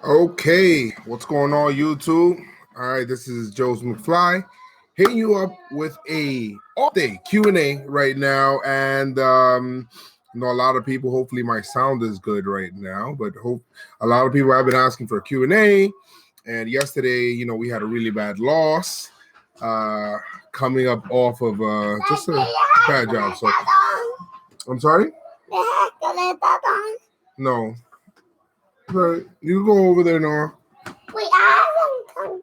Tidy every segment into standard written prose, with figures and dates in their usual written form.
Okay, what's going on, YouTube? All right, this is Joe's McFly hitting you up with a all-day Q&A right now, and you know, a lot of people. Hopefully, my sound is good right now, but hope a lot of people have been asking for a Q&A. And yesterday, you know, we had a really bad loss, coming up off of just a bad job. So, I'm sorry. No. Right. You go over there, Nora. All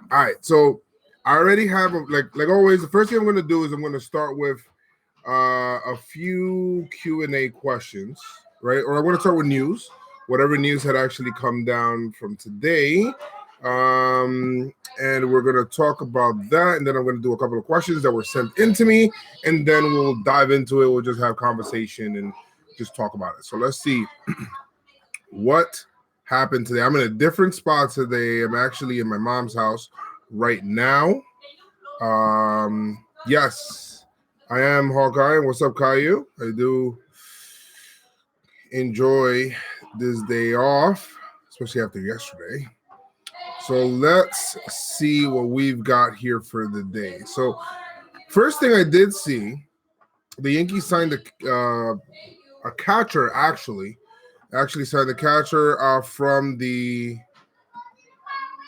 right, so I already have like always. The first thing I'm going to do is I'm going to start with a few Q&A questions, right? Or I want to start with news, whatever news had actually come down from today, and we're going to talk about that, and then I'm going to do a couple of questions that were sent in to me, and then we'll dive into it. We'll just have conversation and just talk about it. So let's see. What happened today? I'm in a different spot today. I'm actually in my mom's house right now. Yes, I am Hawkeye. What's up, Caillou? I do enjoy this day off, especially after yesterday. So let's see what we've got here for the day. So first thing I did see, the Yankees signed a catcher actually signed the catcher from the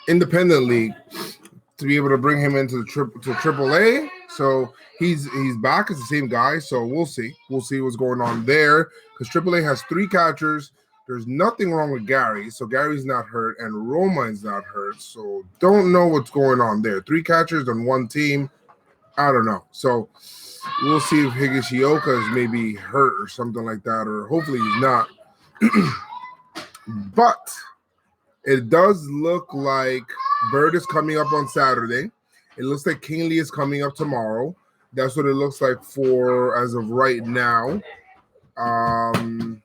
independent league to be able to bring him into the AAA. So he's back as the same guy. So we'll see what's going on there, because AAA has 3 catchers. There's nothing wrong with Gary, so Gary's not hurt, and Roman's not hurt. So don't know what's going on there. 3 catchers on one team. I don't know. So we'll see if Higashioka is maybe hurt or something like that, or hopefully he's not. But it does look like Bird is coming up on Saturday. It looks like Kingley is coming up tomorrow. That's what it looks like for as of right now. And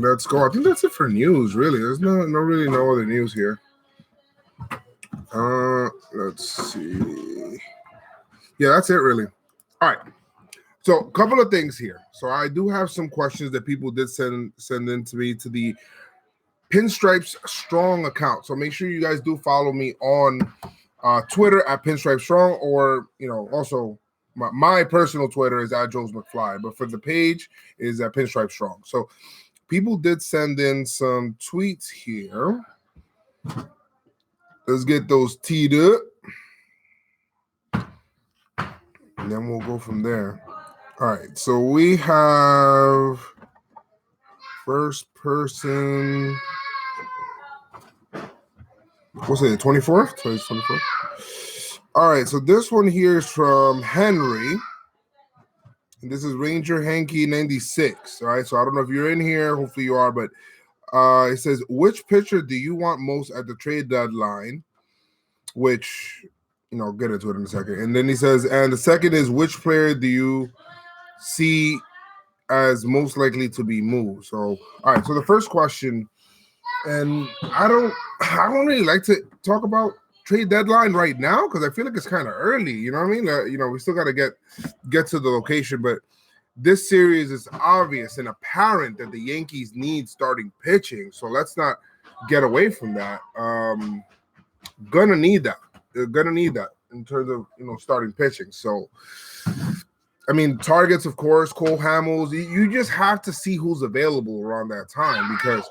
let's go. I think that's it for news, really. There's no other news here. Let's see. Yeah, that's it, really. All right. So a couple of things here. So I do have some questions that people did send in to me to the Pinstripes Strong account. So make sure you guys do follow me on Twitter at Pinstripes Strong, or also my personal Twitter is at Joe's McFly, but for the page is at Pinstripes Strong. So people did send in some tweets here. Let's get those teed up, and then we'll go from there. All right, so we have first person. What's it, 24th? 24th? All right, so this one here is from Henry. And this is Ranger Hanky 96. All right, so I don't know if you're in here. Hopefully you are, but it says, which pitcher do you want most at the trade deadline? Which, I'll get into it in a second. And then he says, and the second is, which player do you see as most likely to be moved? So, all right, so the first question, and I don't really like to talk about trade deadline right now because I feel like it's kind of early. You know what I mean? We still got to get to the location, but this series is obvious and apparent that the Yankees need starting pitching. So let's not get away from that. Gonna need that. They're gonna need that in terms of starting pitching. So, I mean, targets, of course, Cole Hamels. You just have to see who's available around that time, because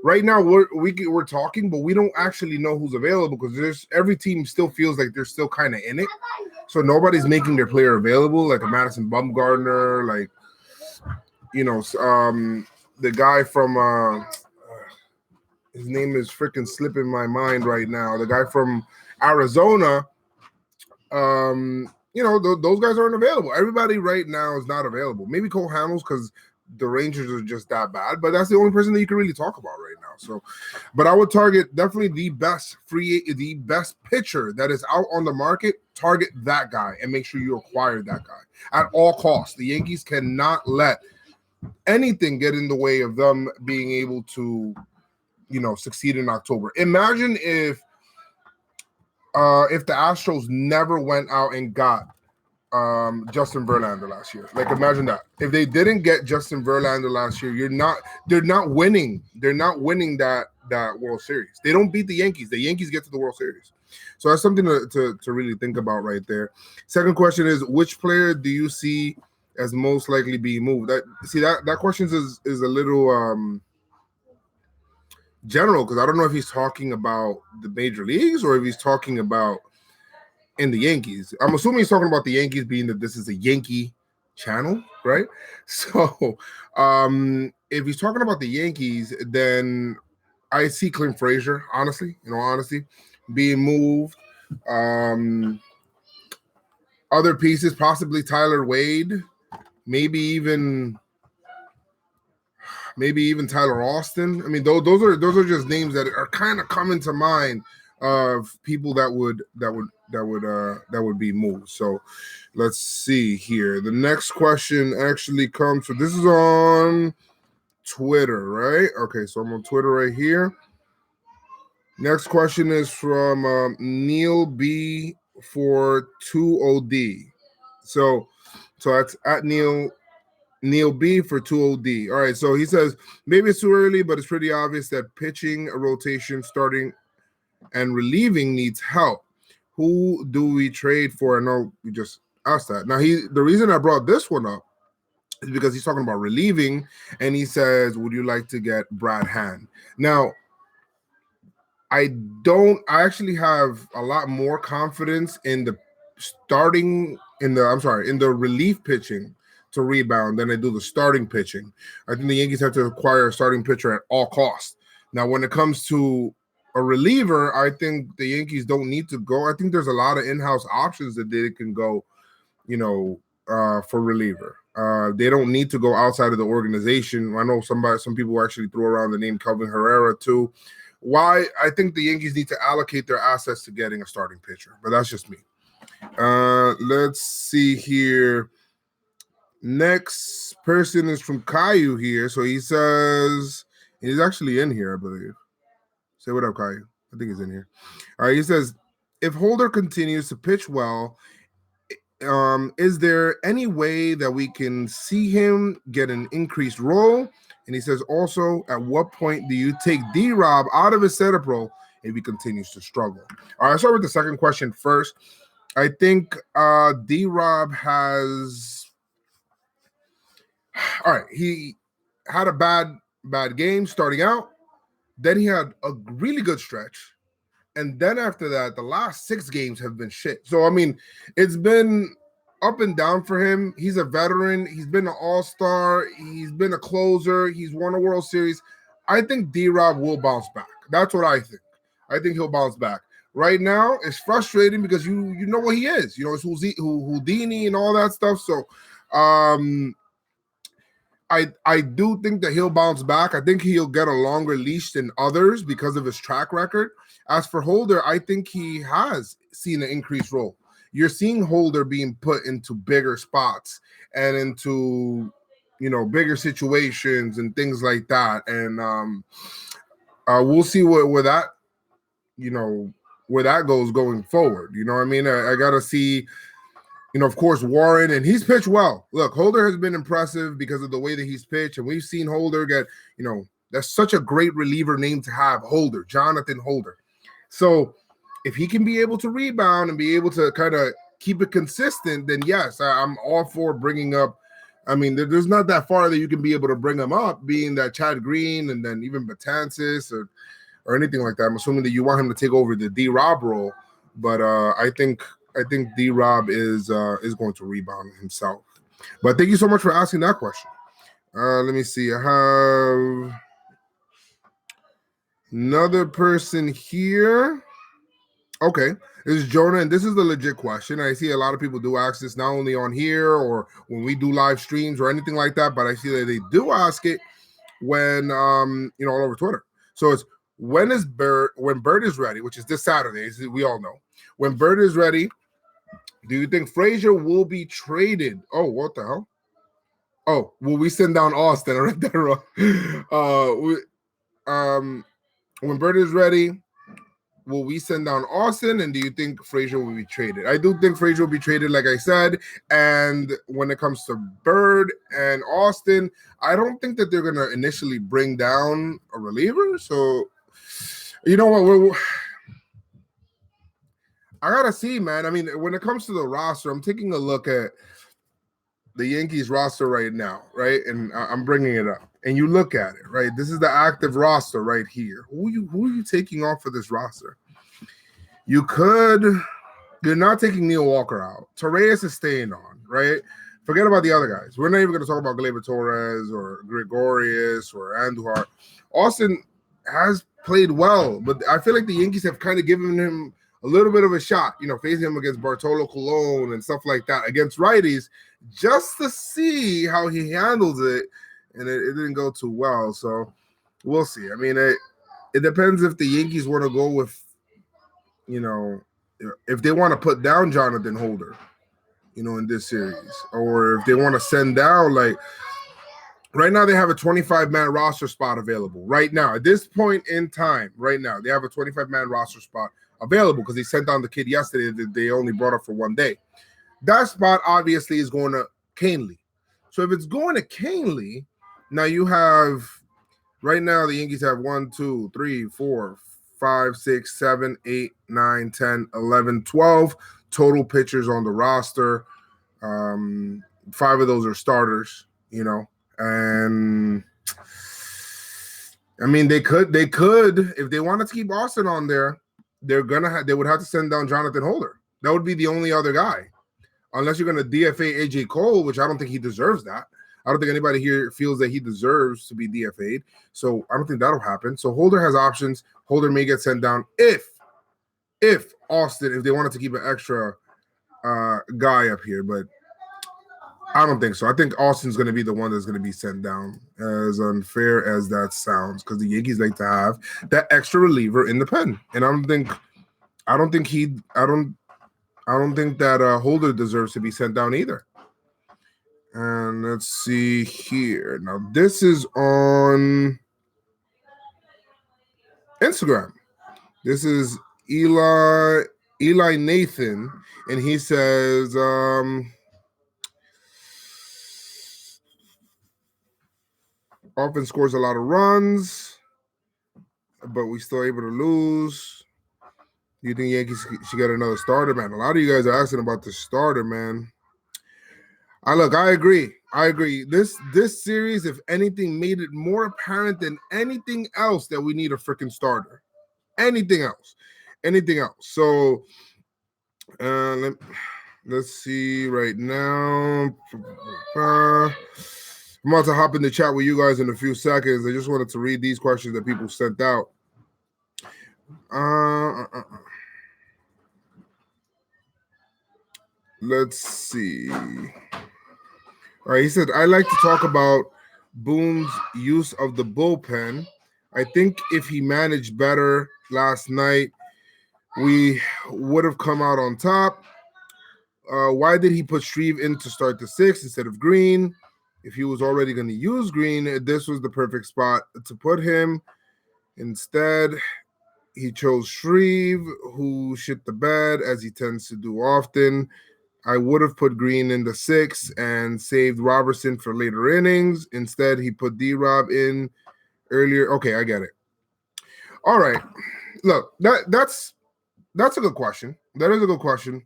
right now we're talking, but we don't actually know who's available, because every team still feels like they're still kind of in it. So nobody's making their player available, like a Madison Bumgarner, like the guy from his name is freaking slipping my mind right now. The guy from Arizona. Those guys aren't available. Everybody right now is not available. Maybe Cole Hamels, because the Rangers are just that bad, but that's the only person that you can really talk about right now. So, but I would target definitely the best pitcher that is out on the market. Target that guy and make sure you acquire that guy at all costs. The Yankees cannot let anything get in the way of them being able to, succeed in October. Imagine if the Astros never went out and got Justin Verlander last year. Like, imagine that. If they didn't get Justin Verlander last year, they're not winning. They're not winning that World Series. They don't beat the Yankees. The Yankees get to the World Series. So that's something to really think about right there. Second question is, which player do you see as most likely being moved? That question is a little general, because I don't know if he's talking about the major leagues or if he's talking about in the Yankees. I'm assuming he's talking about the Yankees, being that this is a Yankee channel, right? So if he's talking about the Yankees, then I see Clint Frazier, honestly, being moved. Other pieces, possibly Tyler Wade, maybe even Tyler Austin. I mean, those are just names that are kind of coming to mind of people that would be moved. So let's see here. The next question actually comes. So this is on Twitter, right? Okay, so I'm on Twitter right here. Next question is from Neil B for 2OD. So that's at Neil B for 2OD. All right, so he says maybe it's too early, but it's pretty obvious that pitching, a rotation, starting, and relieving needs help. Who do we trade for? I know we just asked that. Now, the reason I brought this one up is because he's talking about relieving, and he says, would you like to get Brad Hand? Now, I actually have a lot more confidence in the relief pitching to rebound than I do the starting pitching. I think the Yankees have to acquire a starting pitcher at all costs. Now, when it comes to a reliever, I think the Yankees don't need to go. I think there's a lot of in-house options that they can go, for reliever. They don't need to go outside of the organization. I know some people actually threw around the name Kelvin Herrera too. Why? I think the Yankees need to allocate their assets to getting a starting pitcher, but that's just me. Let's see here. Next person is from Caillou here. So he says, he's actually in here, I believe. Say what up, Caillou. I think he's in here. All right, he says, if Holder continues to pitch well, is there any way that we can see him get an increased role? And he says also, at what point do you take D-Rob out of his setup role if he continues to struggle? All right, I'll start with the second question first. I think D-Rob has... All right, he had a bad game starting out. Then he had a really good stretch. And then after that, the last 6 games have been shit. So, I mean, it's been up and down for him. He's a veteran. He's been an all-star. He's been a closer. He's won a World Series. I think D-Rob will bounce back. That's what I think. I think he'll bounce back. Right now, it's frustrating because you know what he is. It's Houdini and all that stuff. So, I do think that he'll bounce back. I think he'll get a longer leash than others because of his track record. As for Holder, I think he has seen an increased role. You're seeing Holder being put into bigger spots and into, bigger situations and things like that. And we'll see where that goes going forward. You know what I mean? I got to see, of course, Warren, and he's pitched well. Look, Holder has been impressive because of the way that he's pitched, and we've seen Holder get, that's such a great reliever name to have, Holder, Jonathan Holder. So if he can be able to rebound and be able to kind of keep it consistent, then yes, I'm all for bringing up. I mean, there's not that far that you can be able to bring him up, being that Chad Green and then even Betances or anything like that. I'm assuming that you want him to take over the D-Rob role, but I think D-Rob is going to rebound himself. But thank you so much for asking that question. Let me see. I have another person here. Okay, this is Jonah, and this is the legit question. I see a lot of people do ask this not only on here or when we do live streams or anything like that, but I see that they do ask it when all over Twitter. So it's when Bird is ready, which is this Saturday, as we all know. When Bird is ready, do you think Frazier will be traded? Oh, what the hell? Oh, will we send down Austin? I read that wrong. When Bird is ready, will we send down Austin, and do you think Frazier will be traded? I do think Frazier will be traded, like I said. And when it comes to Bird and Austin, I don't think that they're going to initially bring down a reliever. So, you know what? I got to see, man. I mean, when it comes to the roster, I'm taking a look at the Yankees roster right now, right? And I'm bringing it up. And you look at it, right? This is the active roster right here. Who are you taking off for this roster? You're not taking Neil Walker out. Torreyes is staying on, right? Forget about the other guys. We're not even going to talk about Gleyber Torres or Gregorius or Andujar. Austin has played well, but I feel like the Yankees have kind of given him a little bit of a shot, facing him against Bartolo Colon and stuff like that, against righties, just to see how he handles it. And it didn't go too well. So we'll see. I mean, it depends if the Yankees want to go with, if they want to put down Jonathan Holder, in this series, or if they want to send down, like, right now they have a 25-man roster spot available. Right now, at this point in time, right now, they have a 25-man roster spot available because they sent down the kid yesterday that they only brought up for 1 day. That spot obviously is going to Canely. So if it's going to Canely, now you have, right now the Yankees have 1, 2, 3, 4, 5, 6, 7, 8, 9, 10, 11, 12 total pitchers on the roster. 5 of those are starters, and I mean, they could, if they wanted to keep Austin on there, they would have to send down Jonathan Holder. That would be the only other guy, unless you're going to DFA AJ Cole, which I don't think he deserves that. I don't think anybody here feels that he deserves to be DFA'd. So I don't think that'll happen. So Holder has options. Holder may get sent down if Austin, if they wanted to keep an extra guy up here, but I don't think so. I think Austin's going to be the one that's going to be sent down, as unfair as that sounds, because the Yankees like to have that extra reliever in the pen. And I don't think that Holder deserves to be sent down either. And let's see here. Now, this is on Instagram. This is Eli Nathan, and he says, offense scores a lot of runs, but we still able to lose. Do you think Yankees should get another starter, man? A lot of you guys are asking about the starter, man. I agree. This series, if anything, made it more apparent than anything else that we need a freaking starter. Anything else. So let's see right now. I'm about to hop in the chat with you guys in a few seconds. I just wanted to read these questions that people sent out. Let's see. All right, he said, I like to talk about Boone's use of the bullpen. I think if he managed better last night, we would have come out on top. Why did he put Shreve in to start the 6th instead of Green? If he was already going to use Green, this was the perfect spot to put him. Instead, he chose Shreve, who shit the bed, as he tends to do often. I would have put Green in the 6th and saved Robertson for later innings. Instead, he put D-Rob in earlier. Okay, I get it. All right. Look, that's a good question. That is a good question.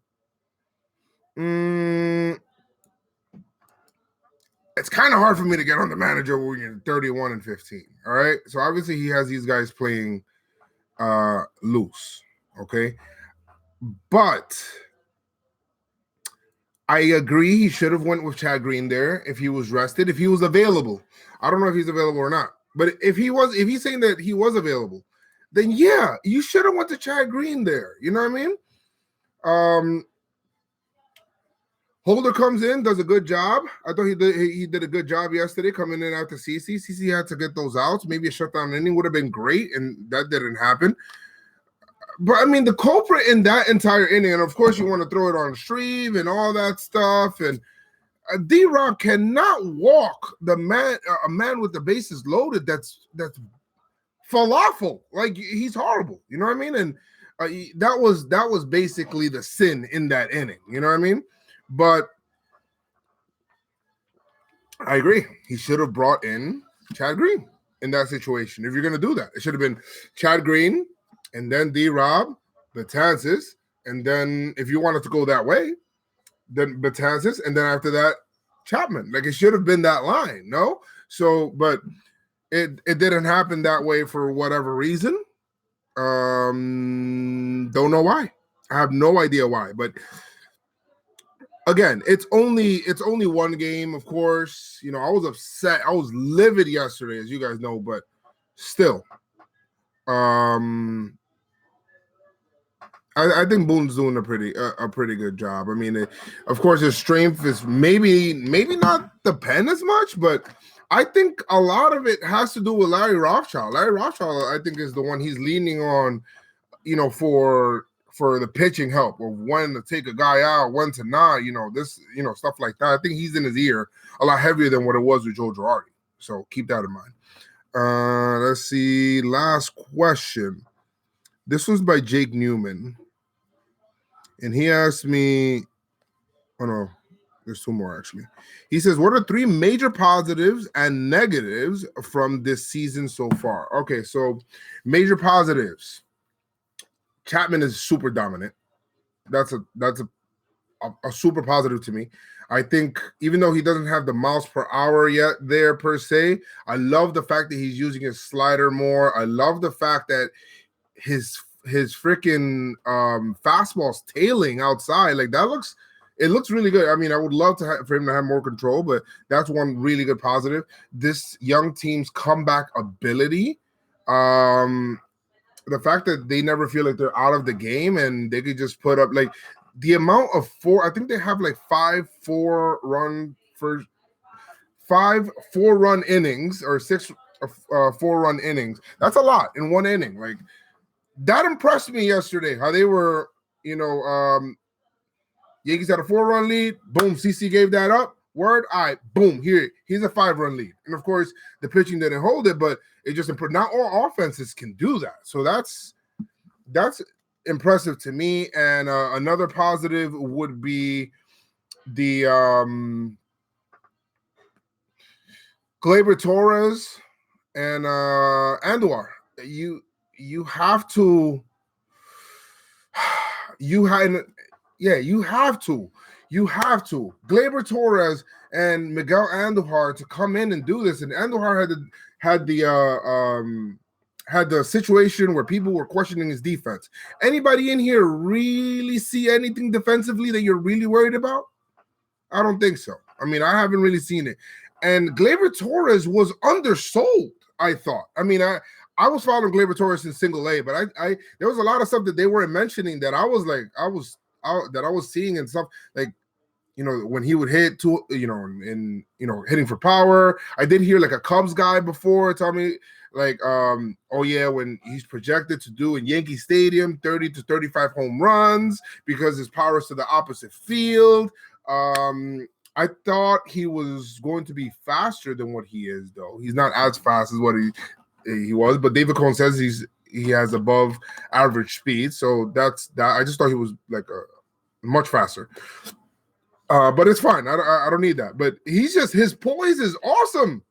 It's kind of hard for me to get on the manager when you're 31-15. All right. So obviously he has these guys playing loose. Okay. But I agree he should have went with Chad Green there if he was rested, if he was available. I don't know if he's available or not. But if he's saying that he was available, then yeah, you should have went to Chad Green there. You know what I mean? Holder comes in, does a good job. I thought he did a good job yesterday coming in after CC. CC had to get those outs. Maybe a shutdown inning would have been great, and that didn't happen. But, I mean, the culprit in that entire inning, and, of course, you want to throw it on Shreve and all that stuff, and D-Rock cannot walk a man with the bases loaded that's falafel. Like, he's horrible. You know what I mean? And That was basically the sin in that inning. You know what I mean? But I agree. He should have brought in Chad Green in that situation. If you're going to do that, it should have been Chad Green and then D-Rob, Betances, and then if you wanted to go that way, then Betances, and then after that, Chapman. Like, it should have been that line, no? So, but it didn't happen that way for whatever reason. Don't know why. I have no idea why, but again, it's only one game, of course. You know, I was upset. I was livid yesterday, as you guys know, but still. I think Boone's doing a pretty good job. I mean, of course, his strength is maybe not the pen as much, but I think a lot of it has to do with Larry Rothschild. Larry Rothschild, I think, is the one he's leaning on, you know, for the pitching help, or when to take a guy out, when to not, you know, this, you know, stuff like that. I think he's in his ear a lot heavier than what it was with Joe Girardi. So keep that in mind. Let's see. Last question. This was by Jake Newman. And he asked me, oh no, there's two more actually. He says, what are 3 major positives and negatives from this season so far? Okay, so major positives. Chapman is super dominant. That's a super positive to me. I think even though he doesn't have the miles per hour yet there per se, I love the fact that he's using his slider more. I love the fact that his freaking fastball's tailing outside. Like, it looks really good. I mean, I would love for him to have more control, but that's one really good positive. This young team's comeback ability, the fact that they never feel like they're out of the game and they could just put up, like, the amount of 4, I think they have like 5 4-run innings, or 6 4-run innings. That's a lot in one inning. Like, that impressed me yesterday, how they were, you know, Yankees had a 4-run lead. Boom, CC gave that up. Word, all right, boom, he's a 5-run lead. And of course, the pitching didn't hold it, but it just improved. Not all offenses can do that. So that's impressive to me. And another positive would be the Gleyber Torres and Andujar. You have to Gleyber Torres and Miguel Andujar to come in and do this. And Andujar had the situation where people were questioning his defense. Anybody in here really see anything defensively that you're really worried about? I don't think so. I mean, I haven't really seen it. And Gleyber Torres was undersold, I thought. I mean, I was following Gleyber Torres in single A, but I there was a lot of stuff that they weren't mentioning that I was seeing and stuff, like, you know, when he would hit to, you know, in, you know, hitting for power. I did hear like a Cubs guy before tell me, like, oh yeah, when he's projected to do in Yankee Stadium 30 to 35 home runs because his power is to the opposite field. I thought he was going to be faster than what he is, though. He's not as fast as what he was, but David Cohn says he has above average speed, so that's that. I just thought he was like much faster, but it's fine. I don't need that. But his poise is awesome.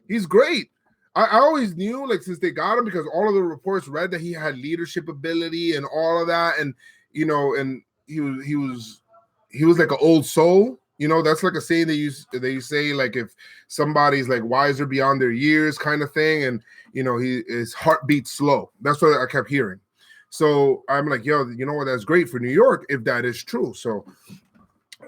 He's great. I always knew, like, since they got him, because all of the reports read that he had leadership ability and all of that, and you know, and he was like an old soul. You know, that's like a saying they say, like, if somebody's like wiser beyond their years kind of thing, and you know, his heart beats slow. That's what I kept hearing. So I'm like, yo, you know what? That's great for New York if that is true. So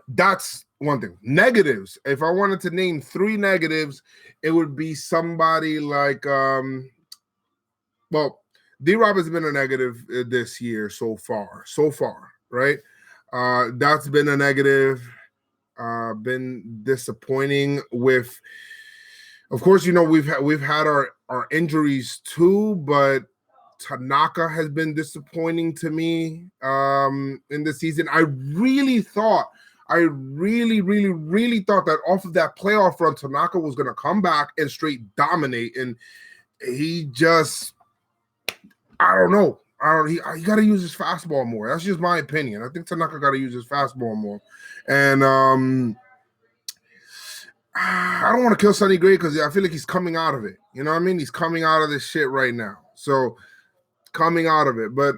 that's one thing. Negatives. If I wanted to name 3 negatives, it would be somebody like, well, D-Rob has been a negative this year so far, right? That's been a negative. Been disappointing with, of course, you know, we've had our injuries too, but Tanaka has been disappointing to me in this season. I really thought that off of that playoff run, Tanaka was going to come back and straight dominate, and he just, I don't know. I don't. He got to use his fastball more. That's just my opinion. I think Tanaka got to use his fastball more. And I don't want to kill Sonny Gray because I feel like he's coming out of it. You know what I mean? He's coming out of this shit right now. So coming out of it, but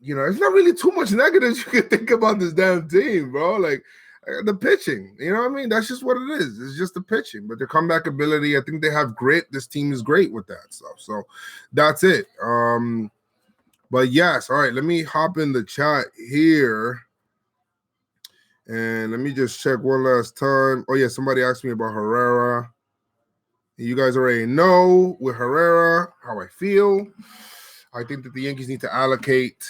it's not really too much negatives you can think about this damn team, bro. Like the pitching, you know what I mean? That's just what it is. It's just the pitching, but their comeback ability, I think they have grit. This team is great with that stuff. So that's it. But yes, all right. Let me hop in the chat here. And let me just check one last time. Oh, yeah, somebody asked me about Herrera. You guys already know with Herrera how I feel. I think that the Yankees need to allocate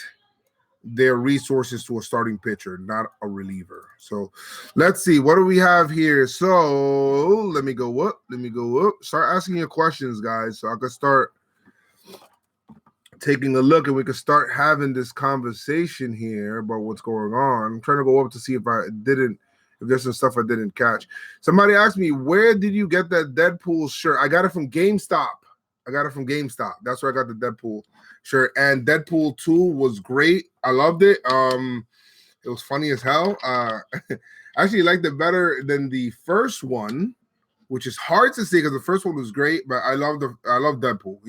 their resources to a starting pitcher, not a reliever. So let's see. What do we have here? So let me go up. Start asking your questions, guys, so I can start taking a look and we can start having this conversation here about what's going on. I'm trying to go up to see if there's some stuff I didn't catch. Somebody asked me, where did you get that Deadpool shirt? I got it from GameStop. That's where I got the Deadpool shirt. And Deadpool 2 was great. I loved it. It was funny as hell. I actually liked it better than the first one, which is hard to say because the first one was great, but I love Deadpool.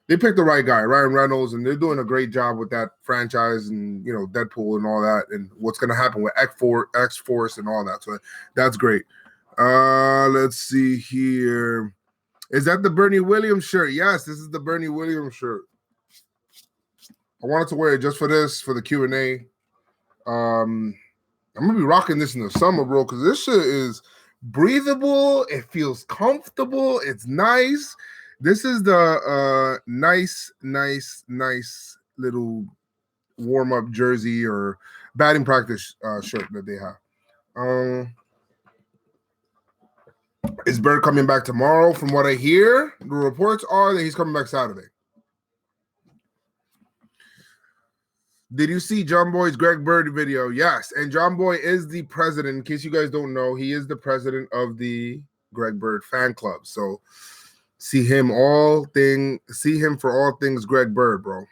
They picked the right guy, Ryan Reynolds, and they're doing a great job with that franchise and, Deadpool and all that and what's going to happen with X-Force and all that. So that's great. Let's see here. Is that the Bernie Williams shirt? Yes, this is the Bernie Williams shirt. I wanted to wear it just for this, for the Q&A. I'm going to be rocking this in the summer, bro, because this shit is breathable. It feels comfortable. It's nice. This is the nice little warm-up jersey or batting practice shirt that they have. Is Bird coming back tomorrow? From what I hear, the reports are that he's coming back Saturday. Did you see John Boy's Greg Bird video? Yes, and John Boy is the president. In case you guys don't know, he is the president of the Greg Bird fan club. So see him for all things Greg Bird, bro.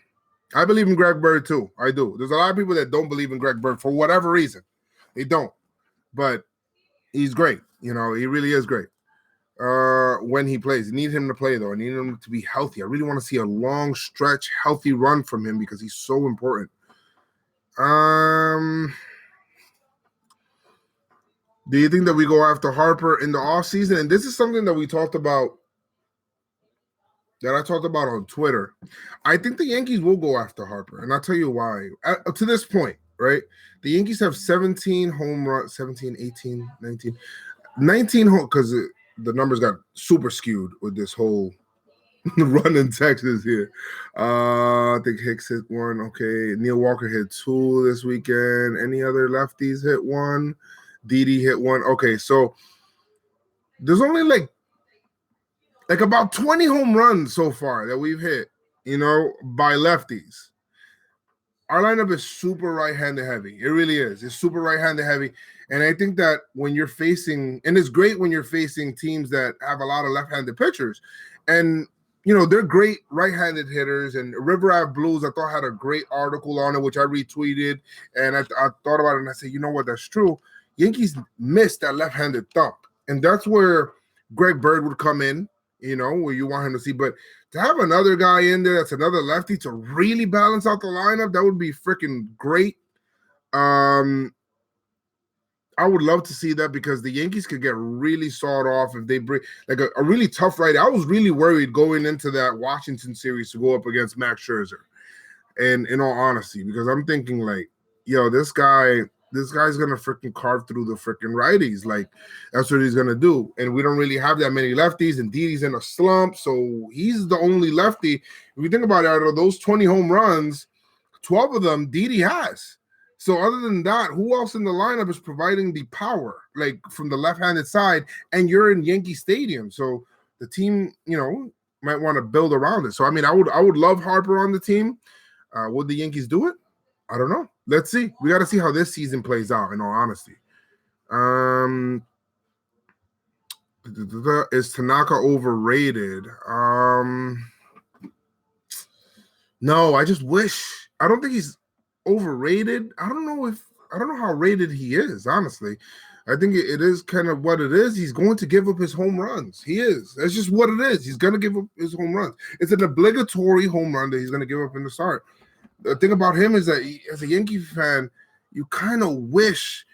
I believe in Greg Bird too. I do. There's a lot of people that don't believe in Greg Bird for whatever reason. They don't. But he's great. He really is great. When he plays. I need him to play, though. I need him to be healthy. I really want to see a long stretch, healthy run from him because he's so important. Do you think that we go after Harper in the offseason? And this is something that we talked about, that I talked about on Twitter. I think the Yankees will go after Harper, and I'll tell you why. To this point, right? The Yankees have 17 home runs, 17, 18, 19. 19 home, because the numbers got super skewed with this whole run in Texas here. I think Hicks hit one. Okay. Neil Walker hit 2 this weekend. Any other lefties hit 1? Didi hit 1. Okay, so there's only like about 20 home runs so far that we've hit, by lefties. Our lineup is super right-handed heavy. It really is. It's super right-handed heavy. And I think that when you're facing, and it's great when you're facing teams that have a lot of left-handed pitchers. And, they're great right-handed hitters. And River Ave Blues, I thought, had a great article on it, which I retweeted. And I thought about it, and I said, you know what, that's true. Yankees missed that left-handed thump. And that's where Greg Bird would come in, where you want him to see. But to have another guy in there that's another lefty to really balance out the lineup, that would be freaking great. I would love to see that because the Yankees could get really sawed off if they bring like a really tough righty. I was really worried going into that Washington series to go up against Max Scherzer. And in all honesty, because I'm thinking like, this guy's gonna freaking carve through the freaking righties. Like that's what he's gonna do. And we don't really have that many lefties, and Didi's in a slump, so he's the only lefty. If you think about it, out of those 20 home runs, 12 of them Didi has. So other than that, who else in the lineup is providing the power, like from the left-handed side? And you're in Yankee Stadium, so the team, might want to build around it. So I mean, I would love Harper on the team. Would the Yankees do it? I don't know. Let's see. We got to see how this season plays out, in all honesty. Is Tanaka overrated? No, I just wish. I don't think he's overrated. I don't know how rated he is, honestly. I think it is kind of what it is. He's going to give up his home runs. He is. That's just what it is. He's going to give up his home runs. It's an obligatory home run that he's going to give up in the start. The thing about him is that as a Yankee fan, you kind of wish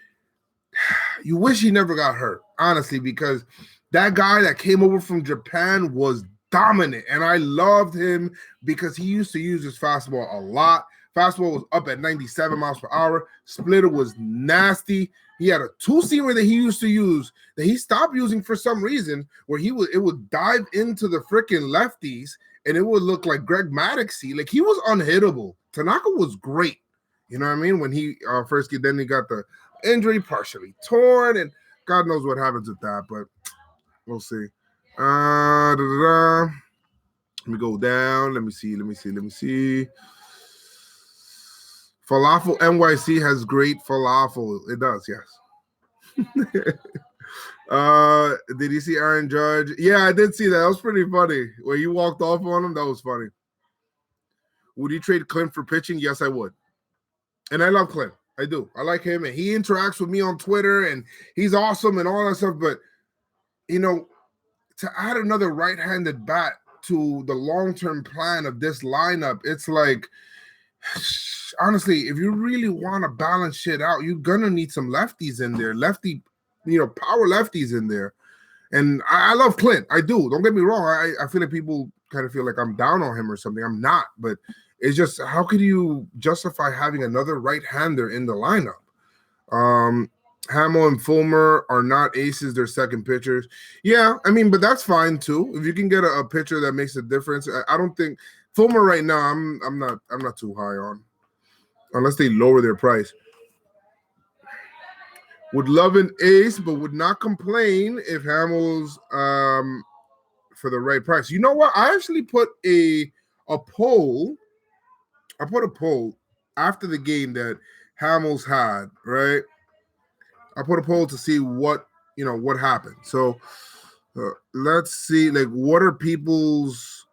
he never got hurt, honestly, because that guy that came over from Japan was dominant, and I loved him because he used to use his fastball a lot. Fastball was up at 97 miles per hour. Splitter was nasty. He had a two-seamer that he used to use that he stopped using for some reason, where it would dive into the freaking lefties, and it would look like Greg Maddoxy. Like, he was unhittable. Tanaka was great. You know what I mean? When he first then he got the injury, partially torn, and God knows what happens with that, but we'll see. Let me go down. Let me see. Falafel NYC has great falafel. It does, yes. Did you see Aaron Judge? Yeah, I did see that. That was pretty funny. When you walked off on him, that was funny. Would you trade Clint for pitching? Yes, I would. And I love Clint. I do. I like him, and he interacts with me on Twitter, and he's awesome and all that stuff. But, to add another right-handed bat to the long-term plan of this lineup, it's like, honestly, if you really want to balance shit out, you're going to need some lefties in there, power lefties in there. And I love Clint. I do. Don't get me wrong. I feel like people kind of feel like I'm down on him or something. I'm not, but it's just, how could you justify having another right-hander in the lineup? Hamill and Fulmer are not aces, they're second pitchers. Yeah, I mean, but that's fine too. If you can get a pitcher that makes a difference. I don't think Fulmer right now, I'm not too high on, unless they lower their price. Would love an ace, but would not complain if Hamill's for the right price. You know what? I actually put a poll. I put a poll after the game that Hamill's had, right? I put a poll to see what happened. So let's see, like, what are people's,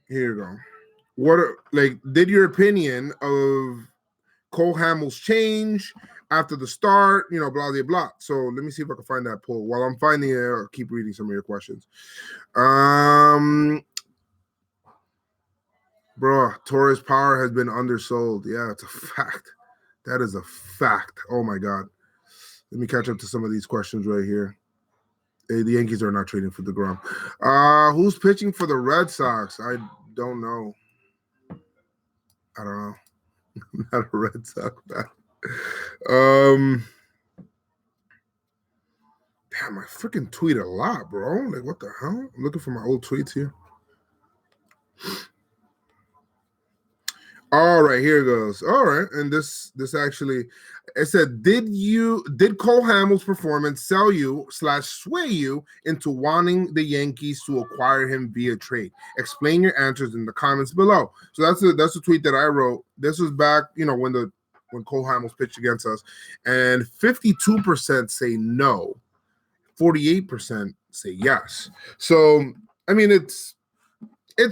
here you go. Did your opinion of Cole Hamels change after the start, blah, blah, blah. So let me see if I can find that poll. While I'm finding it, I'll keep reading some of your questions. Bro, Torres power has been undersold. Yeah, it's a fact. That is a fact. Oh, my God. Let me catch up to some of these questions right here. Hey, the Yankees are not trading for DeGrom. Who's pitching for the Red Sox? I don't know. I don't know. I'm not a Red Sox fan. Damn, I freaking tweet a lot, bro. Like, what the hell? I'm looking for my old tweets here. All right, here it goes. All right, and this actually, it said, did Cole Hamels' performance sell you / sway you into wanting the Yankees to acquire him via trade? Explain your answers in the comments below. So that's a tweet that I wrote. This was back, when Cole Hamels pitched against us, and 52% say no, 48% say yes. So I mean, it's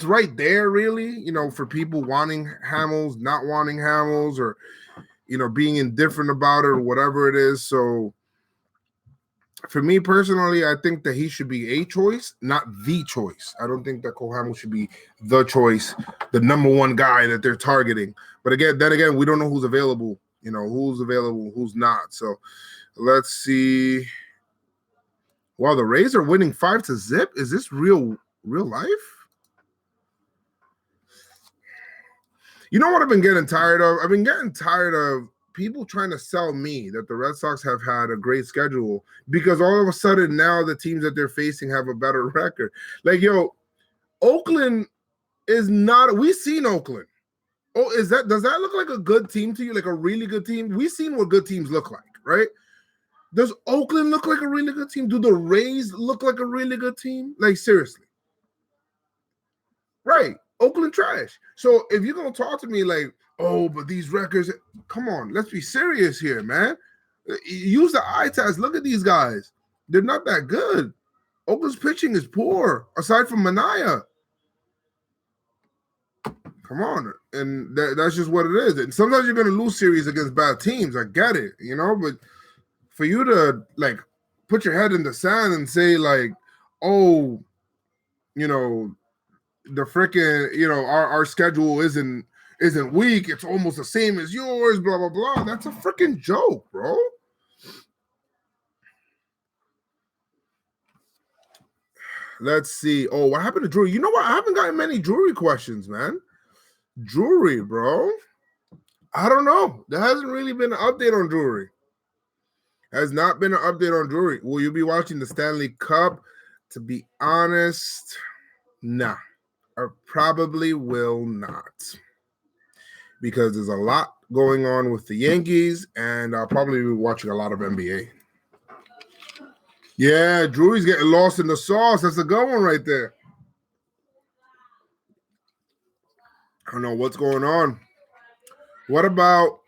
right there, really, for people wanting Hamels, not wanting Hamels, or, being indifferent about it or whatever it is. So for me personally, I think that he should be a choice, not the choice. I don't think that Cole Hamels should be the choice, the number one guy that they're targeting. But then again, we don't know who's available, who's available, who's not. So let's see. Wow, the Rays are winning 5-0. Is this real life? You know what I've been getting tired of? I've been getting tired of people trying to sell me that the Red Sox have had a great schedule because all of a sudden now the teams that they're facing have a better record. Like, yo, Oakland is not – we've seen Oakland. Oh, does that look like a good team to you, like a really good team? We've seen what good teams look like, right? Does Oakland look like a really good team? Do the Rays look like a really good team? Like, seriously. Right. Oakland trash. So if you're going to talk to me like, oh, but these records, come on, let's be serious here, man. Use the eye test. Look at these guys. They're not that good. Oakland's pitching is poor, aside from Manaea. Come on, and that's just what it is. And sometimes you're going to lose series against bad teams. I get it, but for you to like put your head in the sand and say like, oh, the freaking, our schedule isn't weak. It's almost the same as yours. Blah blah blah. That's a freaking joke, bro. Let's see. Oh, what happened to Drury? You know what? I haven't gotten many Drury questions, man. Drury, bro. I don't know. There hasn't really been an update on Drury. Has not been an update on Drury. Will you be watching the Stanley Cup? To be honest, nah. I probably will not. Because there's a lot going on with the Yankees, and I'll probably be watching a lot of NBA. Yeah, Drury's getting lost in the sauce. That's a good one right there. I don't know what's going on. What about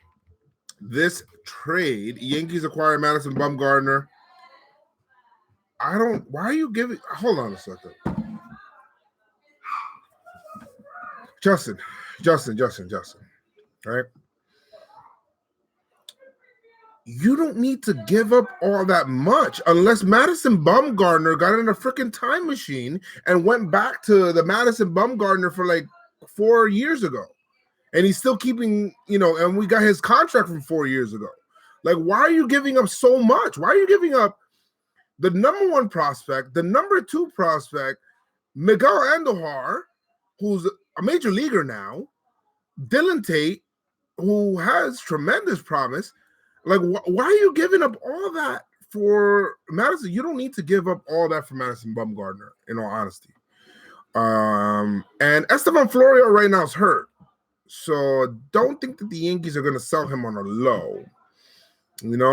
this trade? Yankees acquire Madison Bumgarner. Why are you giving? Hold on a second. Justin. All right. You don't need to give up all that much unless Madison Bumgarner got in a freaking time machine and went back to the Madison Bumgarner for like 4 years ago. And he's still keeping, and we got his contract from 4 years ago. Like, why are you giving up so much? Why are you giving up the number 1 prospect, the number 2 prospect, Miguel Andujar, who's a major leaguer now, Dylan Tate, who has tremendous promise? Like, why are you giving up all that for Madison? You don't need to give up all that for Madison Bumgarner, in all honesty. And Esteban Florio right now is hurt. So don't think that the Yankees are going to sell him on a low.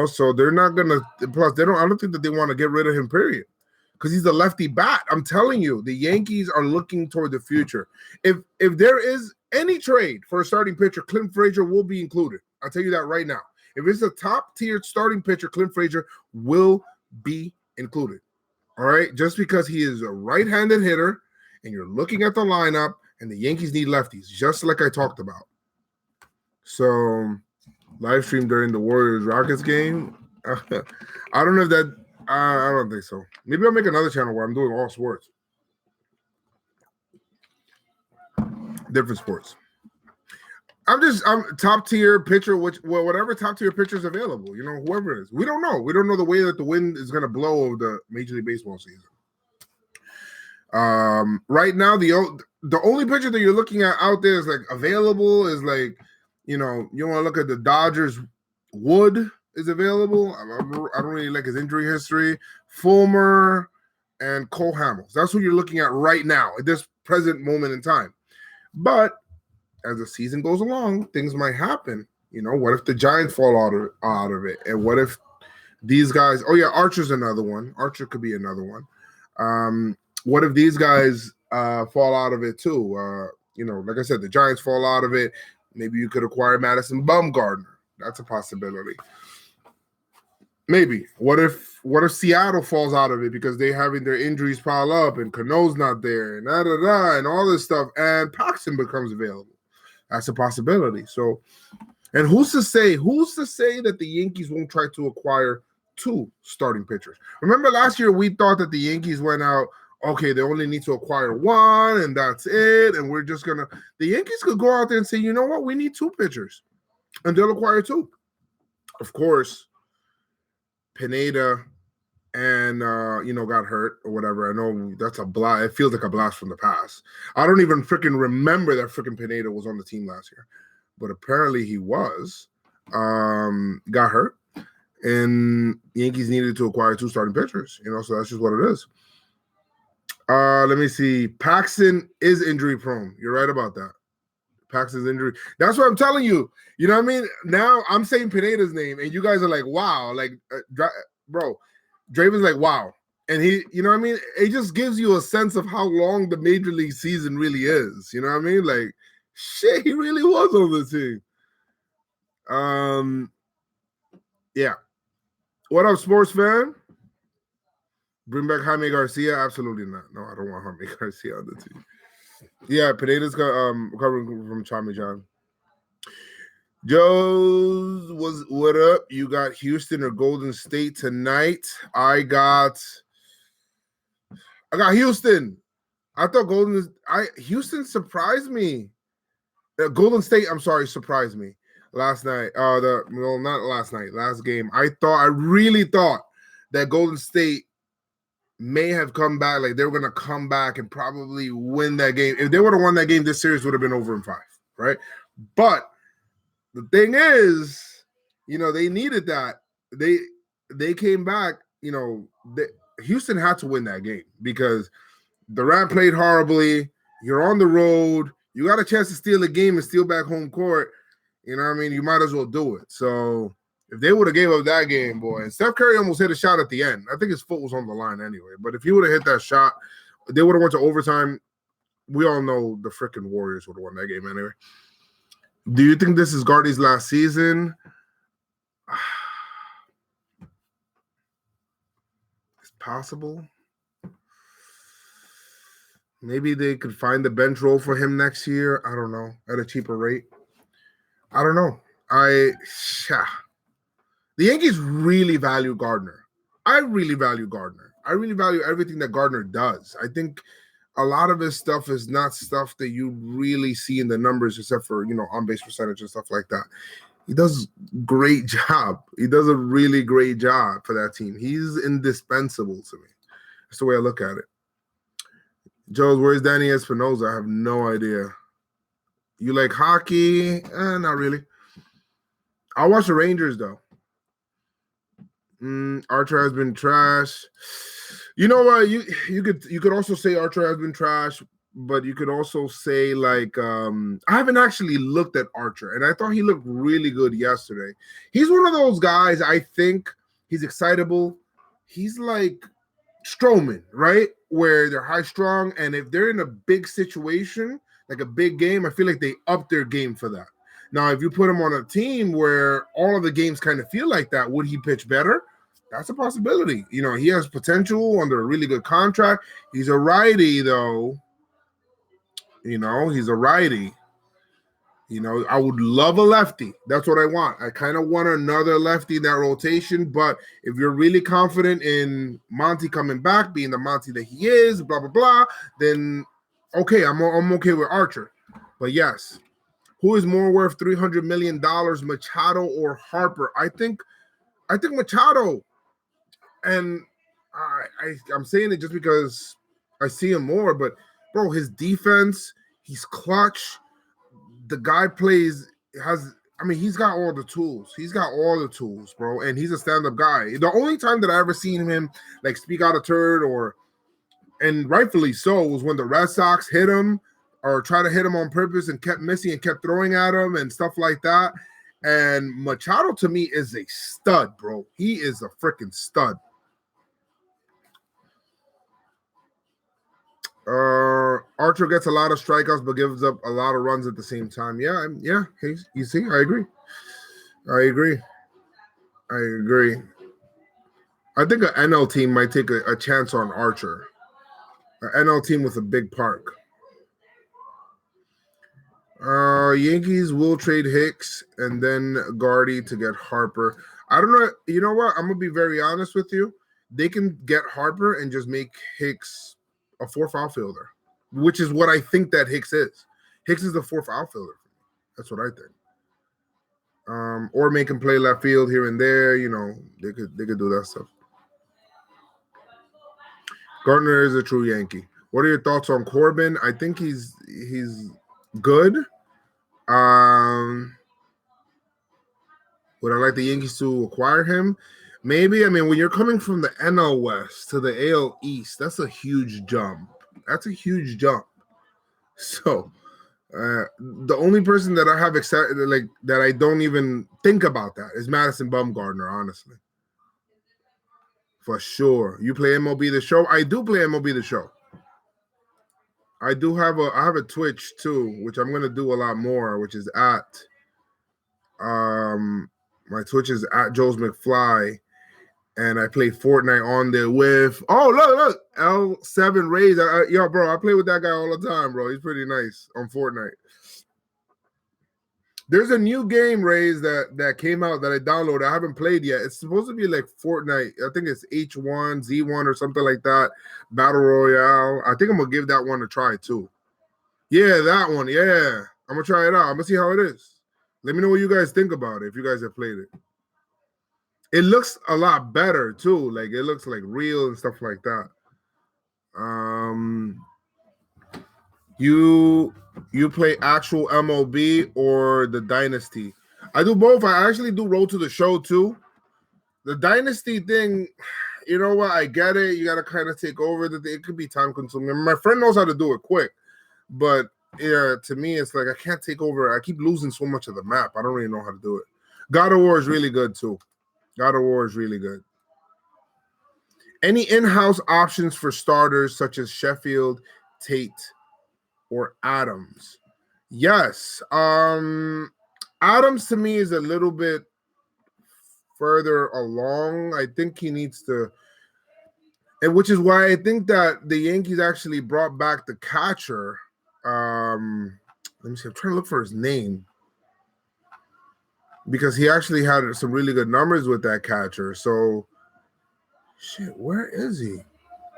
So they're not going to, plus I don't think that they want to get rid of him, period. Because he's a lefty bat. I'm telling you, the Yankees are looking toward the future. If there is any trade for a starting pitcher, Clint Frazier will be included. I'll tell you that right now. If it's a top-tier starting pitcher, Clint Frazier will be included. All right? Just because he is a right-handed hitter and you're looking at the lineup and the Yankees need lefties, just like I talked about. So, live stream during the Warriors-Rockets game. I don't know if that – I don't think so. Maybe I'll make another channel where I'm doing all sports. Different sports. I'm top tier pitcher, whatever top tier pitcher is available, whoever it is. We don't know. We don't know the way that the wind is going to blow over the Major League Baseball season. Right now, the only pitcher that you're looking at out there is like available is like, you want to look at the Dodgers. Wood is available. I don't really like his injury history. Fulmer and Cole Hamels. That's what you're looking at right now at this present moment in time. But as the season goes along, things might happen. What if the Giants fall out of it? And what if these guys – oh, yeah, Archer's another one. Archer could be another one. What if these guys fall out of it too? Like I said, the Giants fall out of it. Maybe you could acquire Madison Bumgarner. That's a possibility. Maybe. What if Seattle falls out of it because they're having their injuries pile up and Cano's not there and and all this stuff, and Paxton becomes available? That's a possibility. So, and who's to say that the Yankees won't try to acquire 2 starting pitchers? Remember last year we thought that the Yankees went out, okay, they only need to acquire 1 and that's it. And we're just going to – the Yankees could go out there and say, you know what, we need 2 pitchers. And they'll acquire 2. Of course, Pineda and, got hurt or whatever. I know that's a blast. It feels like a blast from the past. I don't even freaking remember that freaking Pineda was on the team last year. But apparently he was. Got hurt. And Yankees needed to acquire 2 starting pitchers. So that's just what it is. Let me see. Paxton is injury prone. You're right about that. Paxton's injury. That's what I'm telling you. You know what I mean? Now I'm saying Pineda's name, and you guys are like, wow. Like, bro, Draven's like, wow. And he, you know what I mean? It just gives you a sense of how long the Major League season really is. You know what I mean? Like, shit, he really was on the team. Yeah. What up, sports fan? Bring back Jaime Garcia? Absolutely not. No, I don't want Jaime Garcia on the team. Yeah, Pineda's recovering from Tommy John. Joe's was what up? You got Houston or Golden State tonight? I got Houston. I thought Houston surprised me. Golden State, I'm sorry, surprised me last night. Not last night, last game. I really thought that Golden State may have come back, like they were gonna come back and probably win that game. If they would have won that game, this series would have been over in 5, right? But the thing is, they needed that. They came back. Houston had to win that game because Durant played horribly. You're on the road. You got a chance to steal the game and steal back home court. You know what I mean? You might as well do it. So if they would have gave up that game, boy, and Steph Curry almost hit a shot at the end. I think his foot was on the line anyway. But if he would have hit that shot, they would have went to overtime. We all know the freaking Warriors would have won that game anyway. Do you think this is Gardy's last season? It's possible. Maybe they could find the bench role for him next year. I don't know. At a cheaper rate. I don't know. The Yankees really value Gardner. I really value Gardner. I really value everything that Gardner does. I think a lot of his stuff is not stuff that you really see in the numbers, except for, on-base percentage and stuff like that. He does a great job. He does a really great job for that team. He's indispensable to me. That's the way I look at it. Joe's, where's Danny Espinosa? I have no idea. You like hockey? Not really. I'll watch the Rangers, though. Archer has been trash. You know what? You could also say Archer has been trash, but you could also say, like, I haven't actually looked at Archer, and I thought he looked really good yesterday. He's one of those guys, I think, he's excitable. He's like Stroman, right? Where they're high strung, and if they're in a big situation, like a big game, I feel like they up their game for that. Now, if you put him on a team where all of the games kind of feel like that, would he pitch better? That's a possibility. He has potential under a really good contract. He's a righty, though. He's a righty. I would love a lefty. That's what I want. I kind of want another lefty in that rotation. But if you're really confident in Monty coming back, being the Monty that he is, blah, blah, blah, then okay, I'm okay with Archer. But yes, who is more worth $300 million, Machado or Harper? I think Machado. And I'm saying it just because I see him more. But, bro, his defense, he's clutch. The guy he's got all the tools. He's got all the tools, bro. And he's a stand-up guy. The only time that I ever seen him like speak out a turd and rightfully so, was when the Red Sox hit him or try to hit him on purpose and kept missing and kept throwing at him and stuff like that. And Machado to me is a stud, bro. He is a freaking stud. Archer gets a lot of strikeouts but gives up a lot of runs at the same time. Yeah. You see, I agree. I think an NL team might take a chance on Archer. An NL team with a big park. Yankees will trade Hicks and then Gardy to get Harper. I don't know. You know what? I'm going to be very honest with you. They can get Harper and just make Hicks a fourth outfielder, which is what I think that Hicks is. Hicks is the fourth outfielder. That's what I think. Or make him play left field here and there. They could do that stuff. Gardner is a true Yankee. What are your thoughts on Corbin? I think he's good. Would I like the Yankees to acquire him? Maybe. I mean, when you're coming from the NL West to the AL East, that's a huge jump. So, the only person that I have excited, like that I don't even think about that is Madison Bumgarner, honestly. For sure. You play MLB The Show? I do play MLB The Show. I have a Twitch too, which I'm gonna do a lot more, which is at my Twitch is at Joe's McFly. And I played Fortnite on there with, look, L7 Rays. Yo, bro, I play with that guy all the time, bro. He's pretty nice on Fortnite. There's a new game, Rays, that came out that I downloaded. I haven't played yet. It's supposed to be like Fortnite. I think it's H1, Z1 or something like that. Battle Royale. I think I'm going to give that one a try too. Yeah, that one. Yeah. I'm going to try it out. I'm going to see how it is. Let me know what you guys think about it if you guys have played it. It looks a lot better too. Like it looks like real and stuff like that. You play actual MLB or the Dynasty? I do both. I actually do Road to the Show too. The Dynasty thing, you know what? I get it. You got to kind of take over. It could be time consuming. My friend knows how to do it quick, but yeah, to me, it's like I can't take over. I keep losing so much of the map. I don't really know how to do it. God of War is really good too. God of War is really good. Any in-house options for starters such as Sheffield, Tate, or Adams? Yes. Adams to me is a little bit further along. I think he needs to, and which is why I think that the Yankees actually brought back the catcher. Let me see. I'm trying to look for his name because he actually had some really good numbers with that catcher. So, shit, where is he?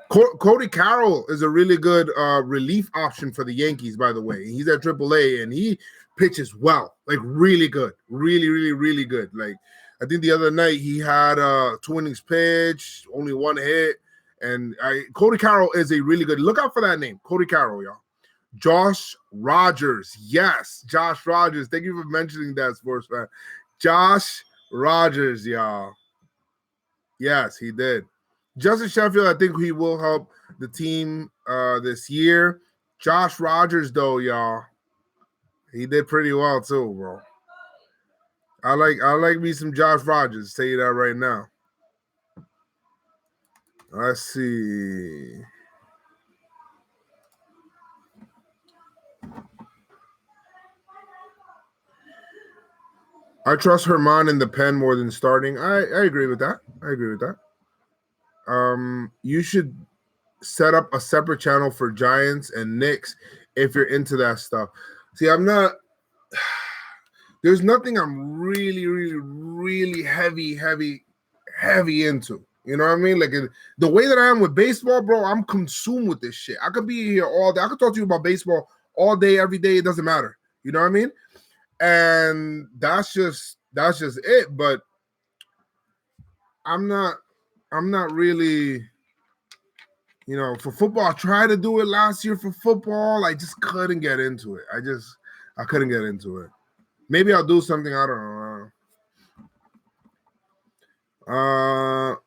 Cody Carroll is a really good relief option for the Yankees, by the way. He's at AAA, and he pitches well, like really good, really, really, really good. Like I think the other night he had 2 innings pitch, only 1 hit, and Cody Carroll is a really good. Look out for that name, Cody Carroll, y'all. Josh Rogers, yes, Josh Rogers. Thank you for mentioning that, sports fan. Josh Rogers, y'all. Yes, he did. Justin Sheffield, I think he will help the team this year. Josh Rogers, though, y'all, he did pretty well too, bro. I like me some Josh Rogers. Tell you that right now. Let's see. I trust Herman in the pen more than starting. I agree with that. You should set up a separate channel for Giants and Knicks if you're into that stuff. See, I'm not. There's nothing I'm really, really, really heavy into. You know what I mean? Like the way that I am with baseball, bro, I'm consumed with this shit. I could be here all day. I could talk to you about baseball all day, every day. It doesn't matter. You know what I mean? And that's just it. But I'm not really, you know, for football. I tried to do it last year for football. I just couldn't get into it. I couldn't get into it. Maybe I'll do something. I don't know.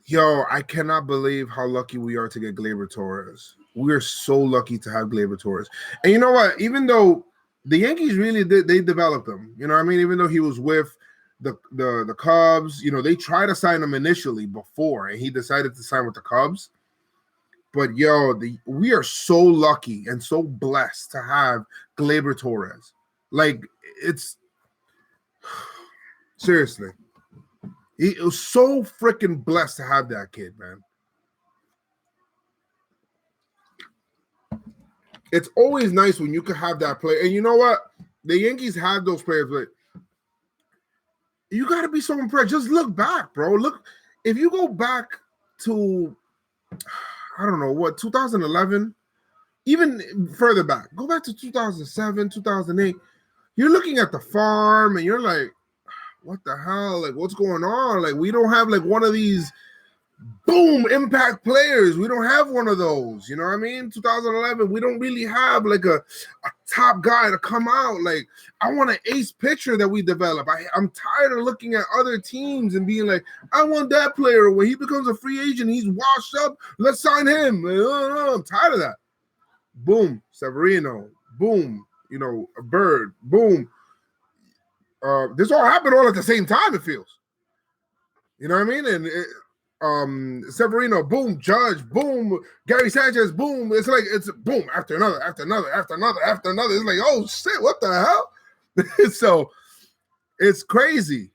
Yo, I cannot believe how lucky we are to get Gleyber Torres. We are so lucky to have Gleyber Torres. And you know what? Even though the Yankees really did, they developed him. You know what I mean? Even though he was with the Cubs, you know, they tried to sign him initially before, and he decided to sign with the Cubs. But yo, we are so lucky and so blessed to have Gleyber Torres. Like, it's seriously. He was so freaking blessed to have that kid, man. It's always nice when you can have that player. And you know what? The Yankees have those players, but you got to be so impressed. Just look back, bro. Look, if you go back to, I don't know, what, 2011, even further back, go back to 2007, 2008, you're looking at the farm and you're like, what the hell? Like, what's going on? Like, we don't have like one of these boom impact players. We don't have one of those. You know what I mean? 2011, we don't really have like a top guy to come out. Like, I want an ace pitcher that we develop. I'm tired of looking at other teams and being like, I want that player. When he becomes a free agent, he's washed up. Let's sign him. I'm tired of that. Boom, Severino. Boom, you know, a Bird. Boom. This all happened all at the same time, it feels. You know what I mean? And Severino, boom, Judge, boom, Gary Sanchez, boom. It's like it's boom after another. It's like, oh shit, what the hell? So it's crazy.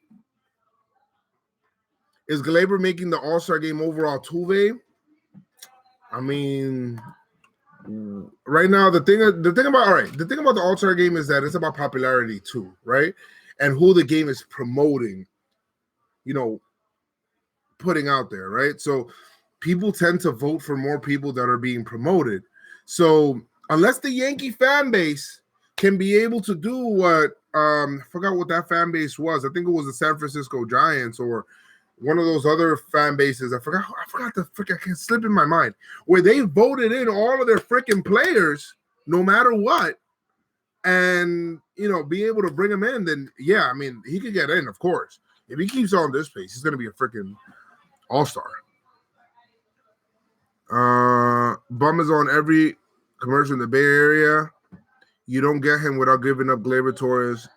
Is Glaber making the All-Star game overall Tuve? I mean, right now the thing about the All-Star game is that it's about popularity too, right? And who the game is promoting, putting out there, right? So people tend to vote for more people that are being promoted. So unless the Yankee fan base can be able to do what I forgot what that fan base was. I think it was the San Francisco Giants or one of those other fan bases. I forgot the frick. I can't slip in my mind where they voted in all of their freaking players, no matter what, and be able to bring them in. Then yeah, I mean he could get in, of course. If he keeps on this pace, he's going to be a freaking all-star. Bum is on every commercial in the Bay Area. You don't get him without giving up Gleyber Torres.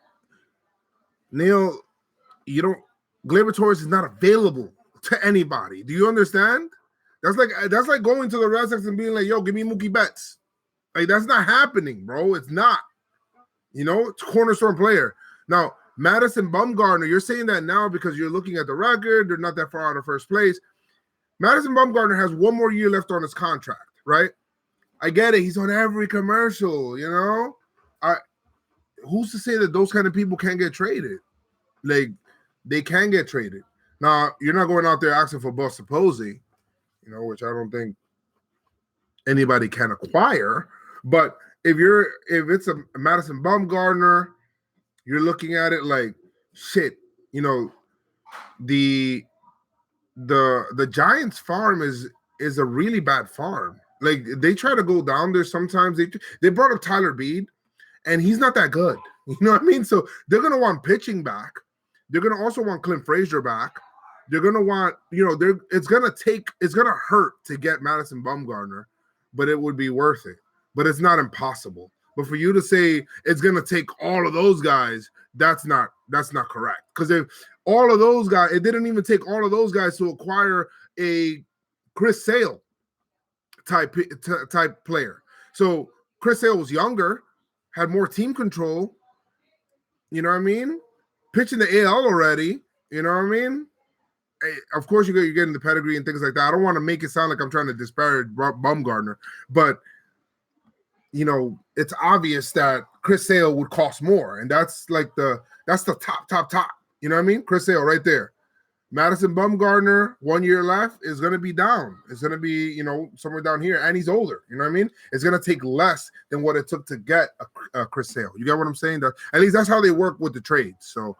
Neil, Gleyber Torres is not available to anybody. Do you understand? That's like going to the Red Sox and being like, yo, give me Mookie Betts. Like, that's not happening, bro. It's not. It's a cornerstone player. Now, Madison Bumgarner, you're saying that now because you're looking at the record. They're not that far out of first place. Madison Bumgarner has one more year left on his contract, right? I get it. He's on every commercial, Who's to say that those kind of people can't get traded? Like, they can get traded. Now, you're not going out there asking for Buster Posey, which I don't think anybody can acquire. But if it's a Madison Bumgarner, you're looking at it like, shit, the Giants farm is a really bad farm. Like, they try to go down there sometimes. They brought up Tyler Beede, and he's not that good. You know what I mean? So they're gonna want pitching back. They're gonna also want Clint Frazier back. They're gonna want, it's gonna hurt to get Madison Bumgarner, but it would be worth it. But it's not impossible. But for you to say it's gonna take all of those guys, that's not correct. Because if all of those guys, it didn't even take all of those guys to acquire a Chris Sale type player. So Chris Sale was younger, had more team control. You know what I mean? Pitching the AL already. You know what I mean? Of course, you're getting the pedigree and things like that. I don't want to make it sound like I'm trying to disparage Bumgarner, but it's obvious that Chris Sale would cost more, and that's the top. You know what I mean? Chris Sale right there. Madison Bumgarner, 1 year left, is going to be down. It's going to be, somewhere down here, and he's older. You know what I mean? It's going to take less than what it took to get a Chris Sale. You get what I'm saying? At least that's how they work with the trades. So,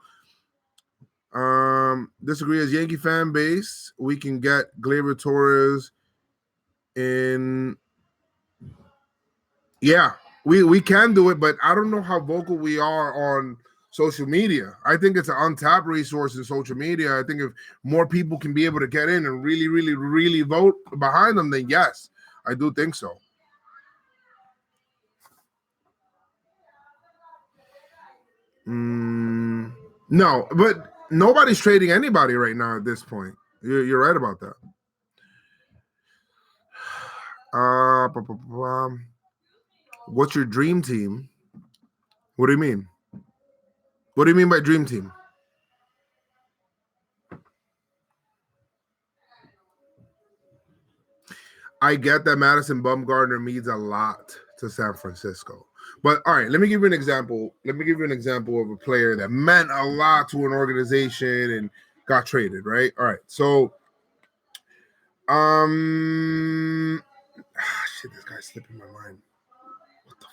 disagree as Yankee fan base. We can get Gleyber Torres in. Yeah, we can do it, but I don't know how vocal we are on social media. I think it's an untapped resource in social media. I think if more people can be able to get in and really, really, really vote behind them, then yes, I do think so. No, but nobody's trading anybody right now at this point. You're right about that. What's your dream team? What do you mean? What do you mean by dream team? I get that Madison Bumgarner means a lot to San Francisco. But all right, let me give you an example. Let me give you an example of a player that meant a lot to an organization and got traded, right? All right. So shit, this guy's slipping my mind. What the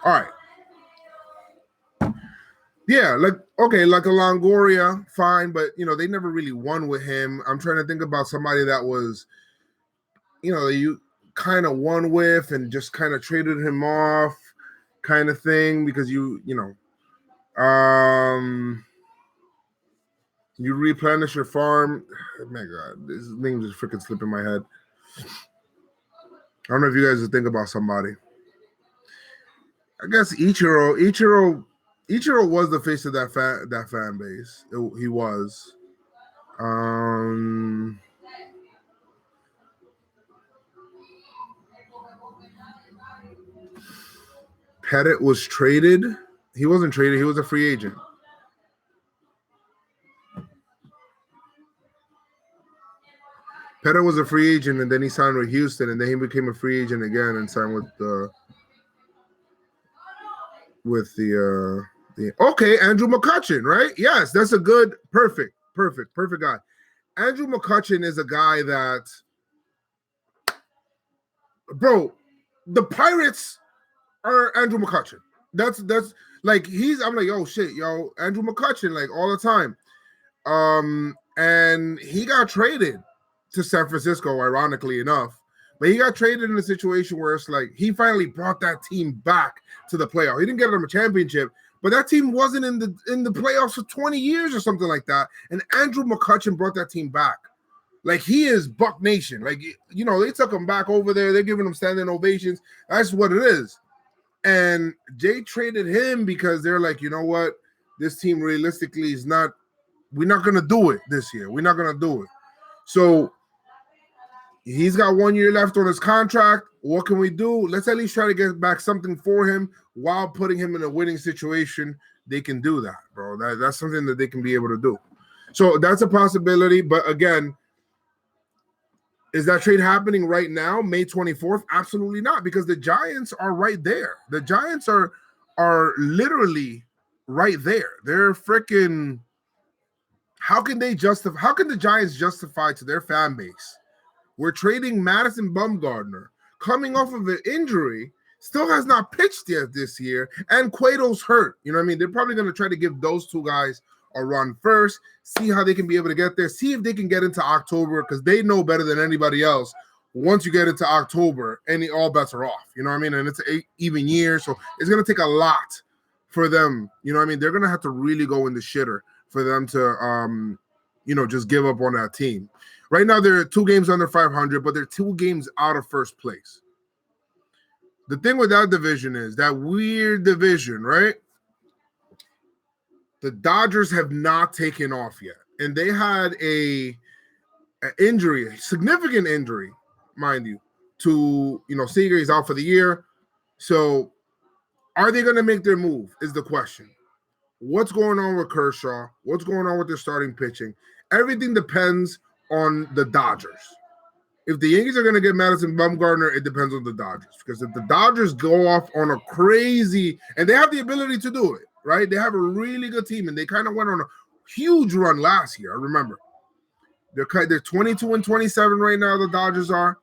All right. Yeah, like a Longoria, fine, but they never really won with him. I'm trying to think about somebody that was, you kind of won with and just kind of traded him off, kind of thing, because you replenish your farm. Oh my God, this name just freaking slipping my head. I don't know if you guys would think about somebody. I guess Ichiro was the face of that fan base. He was. Pettit was traded. He wasn't traded. He was a free agent. Pettit was a free agent, and then he signed with Houston, and then he became a free agent again and signed with the okay, Andrew McCutchen, right? Yes, that's a good, perfect guy. Andrew McCutchen is a guy that, bro, the Pirates are Andrew McCutchen. That's like I'm like, oh shit, yo, Andrew McCutchen, like all the time. And he got traded to San Francisco, ironically enough. But he got traded in a situation where it's like he finally brought that team back to the playoff. He didn't get them a championship, but that team wasn't in the playoffs for 20 years or something like that. And Andrew McCutchen brought that team back. Like, he is Buck Nation. Like, you know, they took him back over there. They're giving him standing ovations. That's what it is. And Jay traded him because they're like, you know what? This team realistically is not – we're not going to do it this year. We're not going to do it. So he's got 1 year left on his contract. What can we do? Let's at least try to get back something for him while putting him in a winning situation. They can do that, bro. That's something that they can be able to do. So that's a possibility. But again, is that trade happening right now, May 24th? Absolutely not, because the Giants are right there. The Giants are literally right there. They're freaking – how can the Giants justify to their fan base, we're trading Madison Bumgarner, coming off of an injury, still has not pitched yet this year, and Cueto's hurt. You know what I mean? They're probably going to try to give those two guys a run first, see how they can be able to get there, see if they can get into October, because they know better than anybody else. Once you get into October, all bets are off. You know what I mean? And it's an even year, so it's going to take a lot for them. You know what I mean? They're going to have to really go in the shitter for them to, just give up on that team. Right now, they're 2 games under 500, but they're 2 games out of first place. The thing with that division is that weird division, right? The Dodgers have not taken off yet, and they had an injury, a significant injury, mind you, to, Seager. He's out for the year. So are they going to make their move is the question. What's going on with Kershaw? What's going on with their starting pitching? Everything depends on the Dodgers. If the Yankees are going to get Madison Bumgarner, it depends on the Dodgers. Because if the Dodgers go off on a crazy, and they have the ability to do it, right? They have a really good team, and they kind of went on a huge run last year. I remember. They're 22-27 right now, the Dodgers are.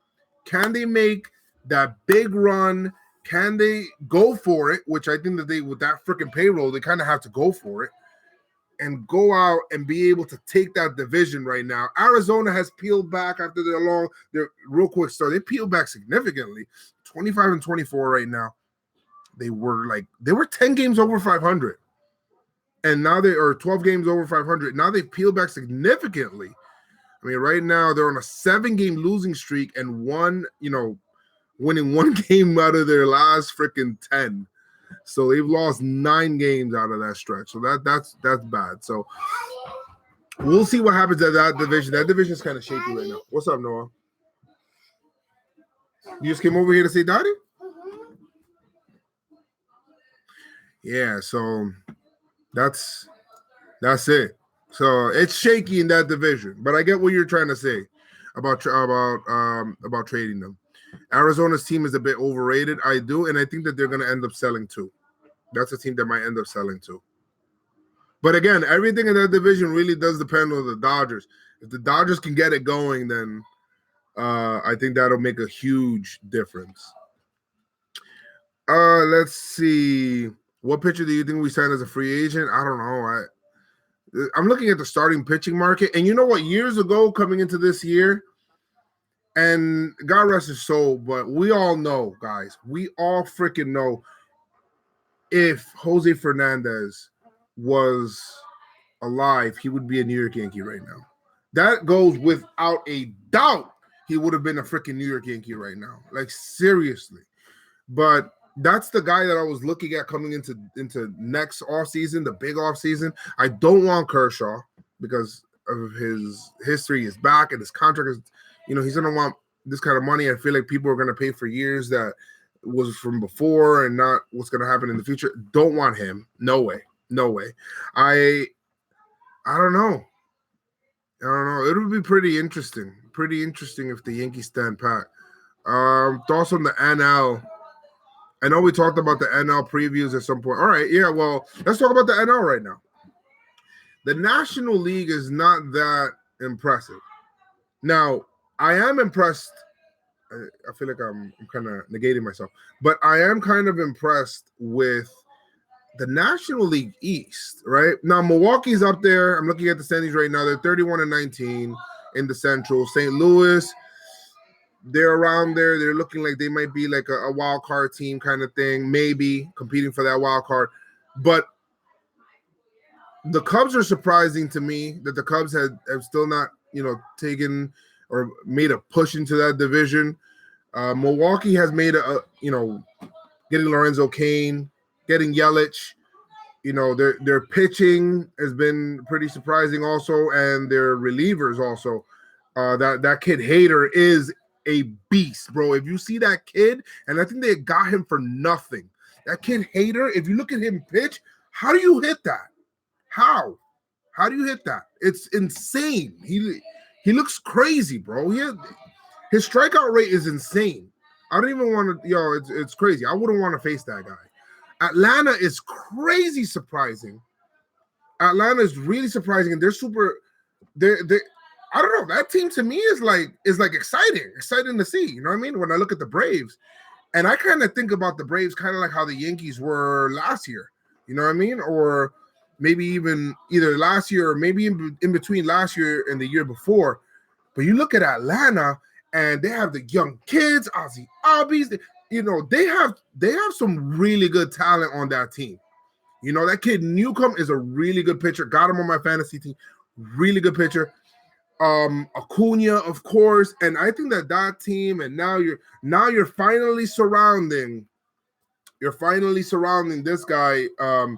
Can they make that big run? Can they go for it? Which I think that they, with that freaking payroll, they kind of have to go for it and go out and be able to take that division right now. Arizona has peeled back after their real quick start. They peeled back significantly, 25-24 right now. They were 10 games over 500, and now they are 12 games over 500. Now they've peeled back significantly. I mean, right now they're on a 7-game losing streak and winning 1 game out of their last freaking 10. So they've lost 9 games out of that stretch. So that's bad. So we'll see what happens at that division. That division is kind of shaky right now. What's up, Noah? You just came over here to say Daddy? Yeah, so that's it. So it's shaky in that division. But I get what you're trying to say about trading them. Arizona's team is a bit overrated. I do, and I think that they're going to end up selling too. That's a team that might end up selling too. But again, everything in that division really does depend on the Dodgers. If the Dodgers can get it going, then I think that'll make a huge difference. Let's see. What pitcher do you think we signed as a free agent? I don't know. I'm looking at the starting pitching market, and you know what? Years ago, coming into this year, and God rest his soul, but we all know, guys, we all freaking know, if Jose Fernandez was alive, he would be a New York Yankee right now. That goes without a doubt. He would have been a freaking New York Yankee right now. Like, seriously. But that's the guy that I was looking at coming into next offseason, the big offseason. I don't want Kershaw because of his history, his back, and his contract is, he's going to want this kind of money. I feel like people are going to pay for years that was from before and not what's going to happen in the future. Don't want him. No way. No way. I don't know. I don't know. It would be pretty interesting. Pretty interesting if the Yankees stand pat. Thoughts on the NL. I know we talked about the NL previews at some point. All right, yeah, well, let's talk about the NL right now. The National League is not that impressive. Now, I am impressed. I feel like I'm kind of negating myself, but I am kind of impressed with the National League East, right? Now, Milwaukee's up there. I'm looking at the standings right now. They're 31-19 in the Central. St. Louis, they're around there. They're looking like they might be like a wild card team kind of thing, maybe competing for that wild card. But the Cubs are surprising to me that the Cubs have still not, taken or made a push into that division. Milwaukee has made getting Lorenzo Cain, getting Yelich. Their pitching has been pretty surprising also, and their relievers also. That kid Hader is a beast, bro. If you see that kid, and I think they got him for nothing. That kid Hader, if you look at him pitch, how do you hit that? How do you hit that? It's insane. He looks crazy, bro. His strikeout rate is insane. I don't even want to, it's crazy. I wouldn't want to face that guy. Atlanta is crazy surprising. Atlanta is really surprising, and they're I don't know. That team to me is like exciting to see. You know what I mean? When I look at the Braves, and I kind of think about the Braves kind of like how the Yankees were last year. You know what I mean? Or maybe even either last year or maybe in between last year and the year before. But you look at Atlanta, and they have the young kids, Ozzy Albies. They have some really good talent on that team. That kid Newcomb is a really good pitcher. Got him on my fantasy team. Really good pitcher. Acuna, of course, and I think that team, and now you're finally surrounding this guy. And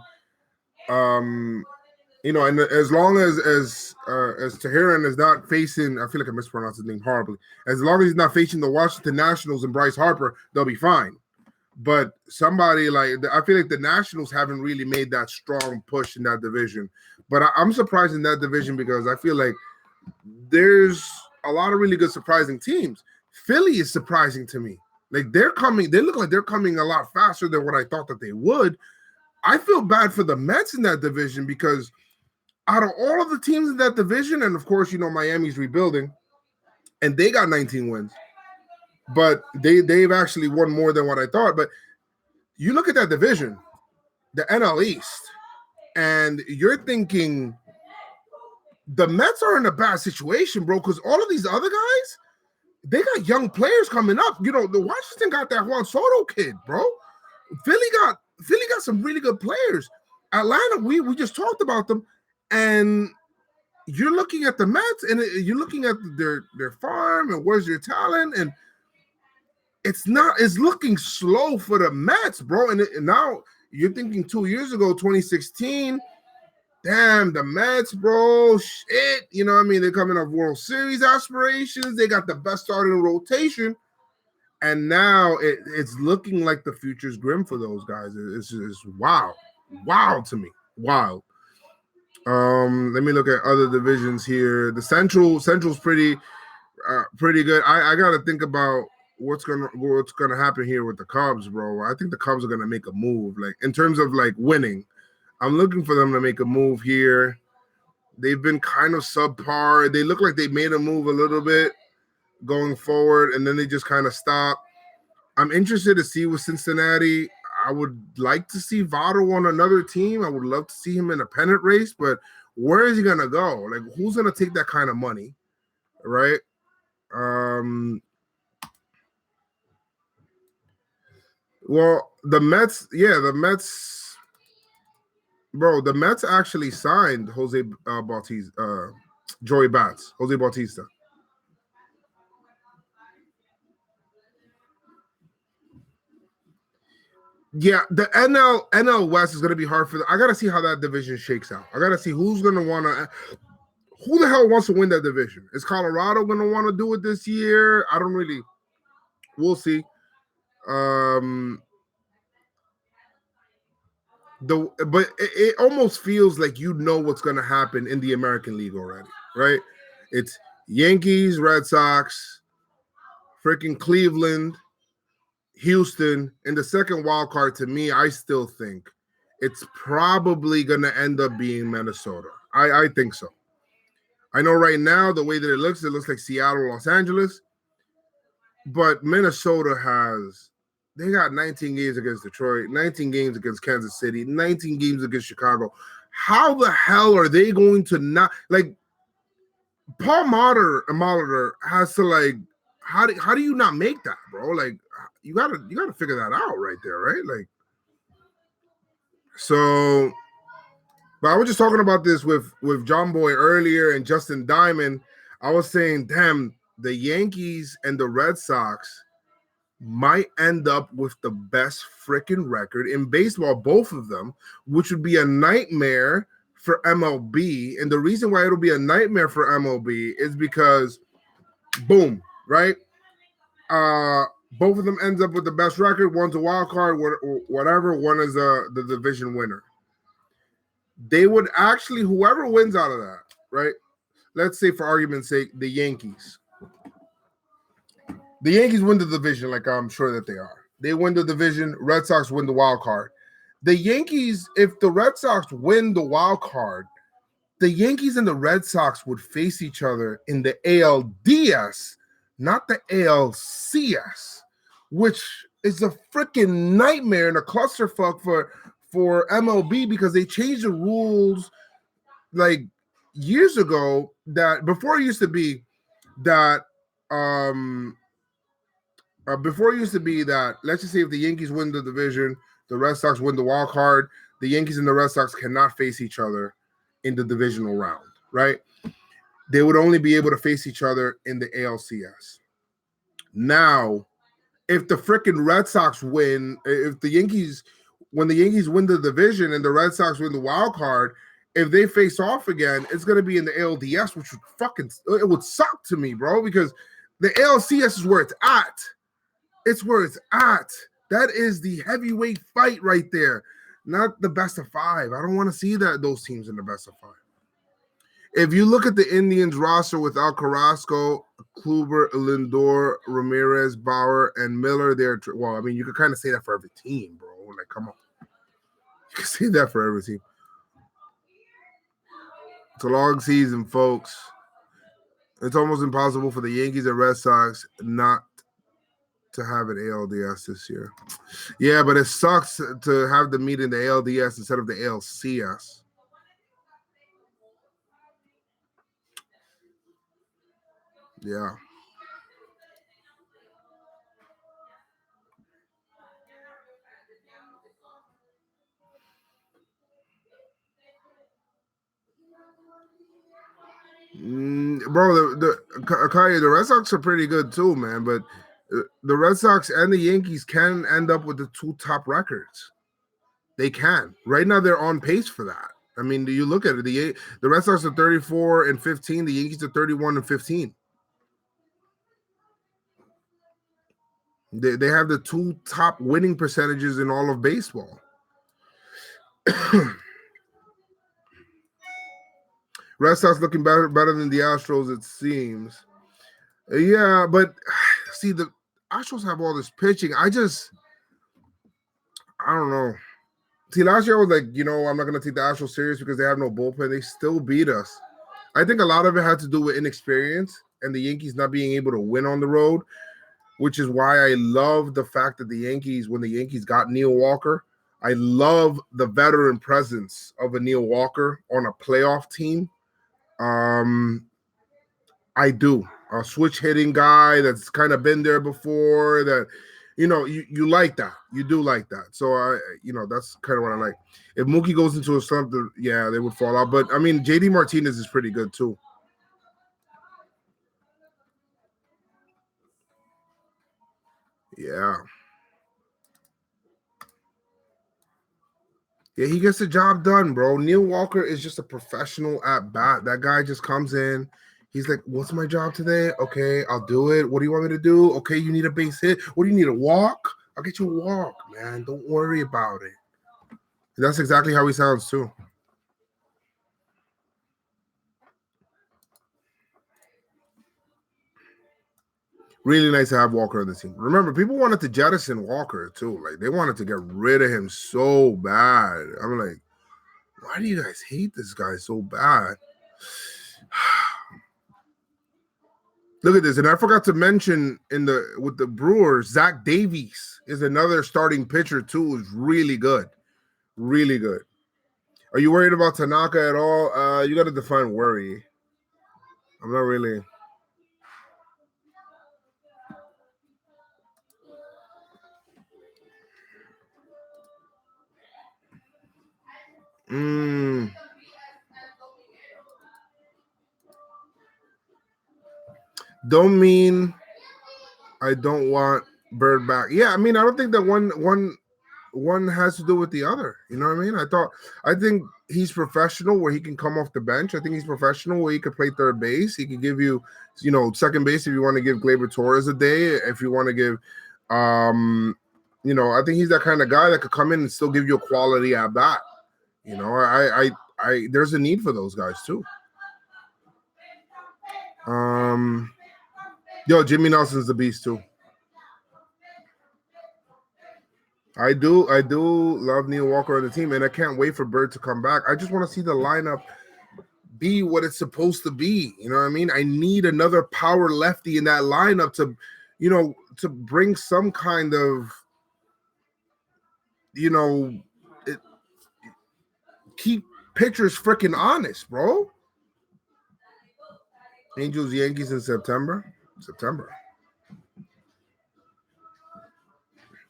as long as Teheran is not facing, I feel like I mispronounced his name horribly. As long as he's not facing the Washington Nationals and Bryce Harper, they'll be fine. But somebody I feel like the Nationals haven't really made that strong push in that division. But I'm surprised in that division because I feel like there's a lot of really good surprising teams. Philly is surprising to me. Like they look like they're coming a lot faster than what I thought that they would. I feel bad for the Mets in that division because out of all of the teams in that division, and of course, Miami's rebuilding, and they got 19 wins. But they've actually won more than what I thought. But you look at that division, the NL East, and you're thinking the Mets are in a bad situation, bro, because all of these other guys, they got young players coming up. The Washington got that Juan Soto kid, bro. Philly got some really good players. Atlanta, we just talked about them, and you're looking at the Mets, and you're looking at their farm, and where's your talent, and it's looking slow for the Mets, bro. And now you're thinking 2 years ago, 2016, damn, the Mets, bro, shit. You know what I mean? They're coming off World Series aspirations. They got the best starting rotation. And now it's looking like the future's grim for those guys. It's just wild. Wild to me. Wild. Let me look at other divisions here. The Central's pretty good. I gotta think about what's gonna happen here with the Cubs, bro. I think the Cubs are gonna make a move, like in terms of like winning. I'm looking for them to make a move here. They've been kind of subpar. They look like they made a move a little bit going forward, and then they just kind of stop. I'm interested to see with Cincinnati. I would like to see Votto on another team. I would love to see him in a pennant race, but where is he gonna go? Like, who's gonna take that kind of money, right? Well, the Mets, bro. The Mets actually signed Jose Bautista, Joey Bats, Jose Bautista. Yeah, the NL West is going to be hard for them. I got to see how that division shakes out. I got to see who's going to want to. Who the hell wants to win that division? Is Colorado going to want to do it this year? I don't really. We'll see. But it almost feels like you know what's going to happen in the American League already, right? It's Yankees, Red Sox, freaking Cleveland, Houston, and the second wild card. To me, I still think it's probably going to end up being Minnesota. I think so. I know right now the way that it looks like Seattle, Los Angeles, but Minnesota they got 19 games against Detroit, 19 games against Kansas City, 19 games against Chicago. How the hell are they going to not like Paul Molitor has to like how do you not make that, bro? Like you gotta figure that out right there, right? Like so. But I was just talking about this with John Boy earlier and Justin Diamond. I was saying, damn, the Yankees and the Red Sox might end up with the best freaking record in baseball, both of them, which would be a nightmare for MLB. And the reason why it'll be a nightmare for MLB is because, boom, right? Both of them ends up with the best record. One's a wild card, whatever. One is the division winner. They would actually, whoever wins out of that, right? Let's say for argument's sake, the Yankees. The Yankees win the division, like I'm sure that they are. They win the division. Red Sox win the wild card. The Yankees, if the Red Sox win the wild card, the Yankees and the Red Sox would face each other in the ALDS, not the ALCS, which is a freaking nightmare and a clusterfuck for MLB because they changed the rules like years ago. That before it used to be that let's just say if the Yankees win the division, the Red Sox win the wild card, the Yankees and the Red Sox cannot face each other in the divisional round, right? They would only be able to face each other in the ALCS. Now, if the freaking Red Sox win, when the Yankees win the division and the Red Sox win the wild card, if they face off again, it's going to be in the ALDS, which it would suck to me, bro, because the ALCS is where it's at. It's where it's at. That is the heavyweight fight right there, not the best of five. I don't want to see those teams in the best of five. If you look at the Indians roster without Carrasco, Kluber, Lindor, Ramirez, Bauer, and Miller, you could kind of say that for every team, bro. Like, come on. You can say that for every team. It's a long season, folks. It's almost impossible for the Yankees and Red Sox not to have an ALDS this year. Yeah, but it sucks to have them meet in the ALDS instead of the ALCS. Yeah. Bro, the Red Sox are pretty good too, man. But the Red Sox and the Yankees can end up with the two top records. They can. Right now, they're on pace for that. I mean, do you look at it? The Red Sox are 34-15. The Yankees are 31-15. They have the two top winning percentages in all of baseball. Red Sox looking better than the Astros, it seems. Yeah, but see, the Astros have all this pitching. I don't know. See, last year I was like, I'm not going to take the Astros serious because they have no bullpen. They still beat us. I think a lot of it had to do with inexperience and the Yankees not being able to win on the road, which is why I love the fact that when the Yankees got Neil Walker, I love the veteran presence of a Neil Walker on a playoff team. I do. A switch hitting guy that's kind of been there before that, you like that. You do like that. So, that's kind of what I like. If Mookie goes into a slump, they would fall out. But, I mean, JD Martinez is pretty good too. Yeah. Yeah, he gets the job done, bro. Neil Walker is just a professional at bat. That guy just comes in. He's like, what's my job today? Okay, I'll do it. What do you want me to do? Okay, you need a base hit. What do you need, a walk? I'll get you a walk, man. Don't worry about it. And that's exactly how he sounds too. Really nice to have Walker on the team. Remember, people wanted to jettison Walker too. Like they wanted to get rid of him so bad. I'm like, why do you guys hate this guy so bad? Look at this, and I forgot to mention with the Brewers, Zach Davies is another starting pitcher too. Is really good, really good. Are you worried about Tanaka at all? You got to define worry. I'm not really. Don't mean I don't want Bird back. Yeah, I mean I don't think that one has to do with the other. You know what I mean? I think he's professional where he can come off the bench. I think he's professional where he could play third base. He could give you, second base if you want to give Gleyber Torres a day. If you want to give, I think he's that kind of guy that could come in and still give you a quality at bat. I there's a need for those guys too. Jimmy Nelson's the beast too. I do love Neil Walker on the team, and I can't wait for Bird to come back. I just want to see the lineup be what it's supposed to be. You know what I mean? I need another power lefty in that lineup to bring some kind of, keep pitchers freaking honest, bro. Angels, Yankees in September.